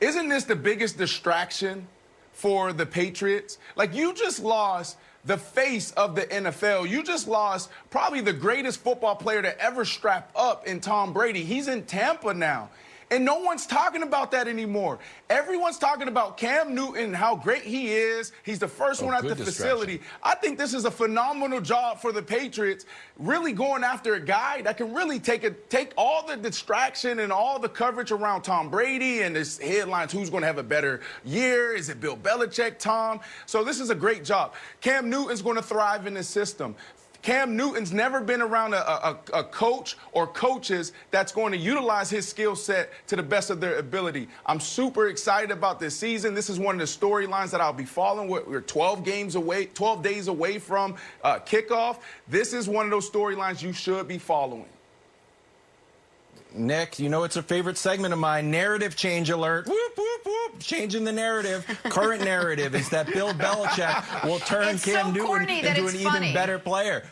Isn't this the biggest distraction for the Patriots? Like, you just lost the face of the NFL. You just lost probably the greatest football player to ever strap up in Tom Brady. He's in Tampa now. And no one's talking about that anymore. Everyone's talking about Cam Newton and how great he is. He's the first one at the facility. I think this is a phenomenal job for the Patriots, really going after a guy that can really take all the distraction and all the coverage around Tom Brady and this headlines, who's going to have a better year? Is it Bill Belichick, Tom? So this is a great job. Cam Newton's going to thrive in this system. Cam Newton's never been around a coach or coaches that's going to utilize his skill set to the best of their ability. I'm super excited about this season. This is one of the storylines that I'll be following. We're 12 days away from kickoff. This is one of those storylines you should be following. Nick, you know it's a favorite segment of mine. Narrative change alert. Whoop, whoop, whoop. Changing the narrative. Current narrative is that Bill Belichick will turn Cam Newton into an even better player.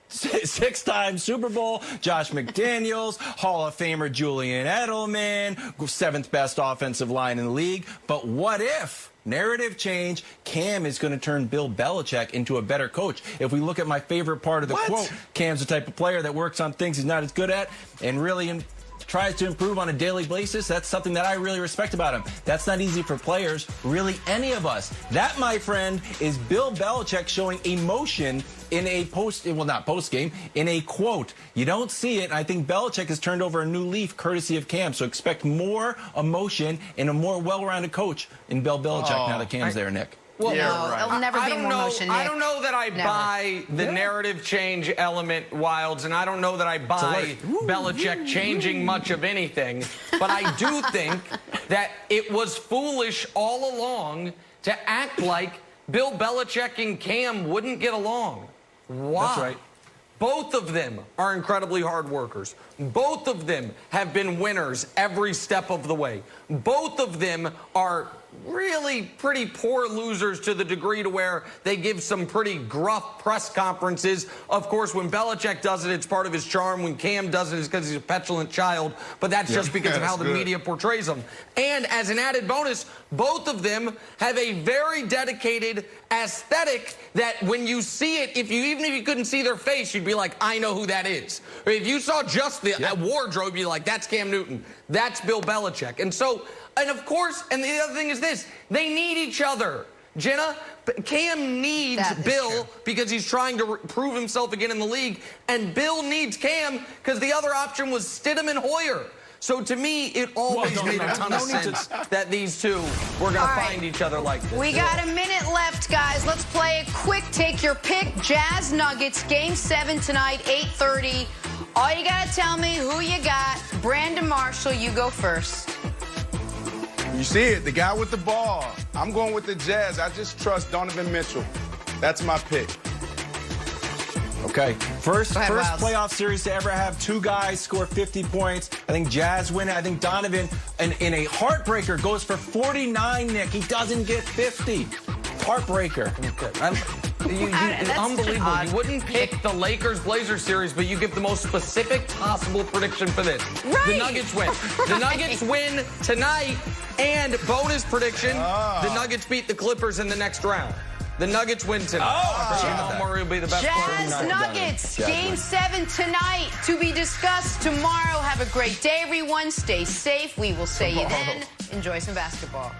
Six-time Super Bowl, Josh McDaniels, Hall of Famer Julian Edelman, 7th best offensive line in the league. But what if? Narrative change, Cam is going to turn Bill Belichick into a better coach. If we look at my favorite part of the quote, Cam's the type of player that works on things he's not as good at and really tries to improve on a daily basis. That's something that I really respect about him. That's not easy for players, really any of us. That, my friend, is Bill Belichick showing emotion in a post-game, in a quote. You don't see it, and I think Belichick has turned over a new leaf courtesy of Cam. So expect more emotion and a more well-rounded coach in Bill Belichick now that Cam's there, Nick. Well, no, it'll never be more motion, Nick. I don't know that I buy the narrative change element, Wilds, and I don't know that I buy Belichick changing much of anything. But I do think that it was foolish all along to act like Bill Belichick and Cam wouldn't get along. Why? That's right. Both of them are incredibly hard workers. Both of them have been winners every step of the way. Both of them are really pretty poor losers to the degree to where they give some pretty gruff press conferences. Of course, when Belichick does it, it's part of his charm. When Cam does it, it's because he's a petulant child. But that's just because of how the media portrays him. And as an added bonus, both of them have a very dedicated aesthetic that when you see it, even if you couldn't see their face, you'd be like, I know who that is. Or if you saw just the wardrobe, you'd be like, that's Cam Newton. That's Bill Belichick. And so, and of course, and the other thing is this, they need each other. Jenna, Cam needs Bill because he's trying to prove himself again in the league, and Bill needs Cam because the other option was Stidham and Hoyer. So to me, it always made a ton of sense that these two were going to find each other like this. We got a minute left, guys. Let's play a quick take your pick. Jazz Nuggets, Game 7 tonight, 8:30. All you got to tell me who you got. Brandon Marshall, you go first. You see it, the guy with the ball. I'm going with the Jazz. I just trust Donovan Mitchell. That's my pick. Okay, first Miles. playoff series to ever have two guys score 50 points. I think Jazz win. I think Donovan, in a heartbreaker, goes for 49, Nick. He doesn't get 50. Heartbreaker. Unbelievable. odd. You wouldn't pick the Lakers-Blazers series, but you give the most specific possible prediction for this. Right. The Nuggets win. The Nuggets win tonight, and bonus prediction, the Nuggets beat the Clippers in the next round. The Nuggets win tonight. Jamal Murray will be the best player. Jazz Nuggets, Game 7 tonight. To be discussed tomorrow. Have a great day, everyone. Stay safe. We will see you then. Enjoy some basketball.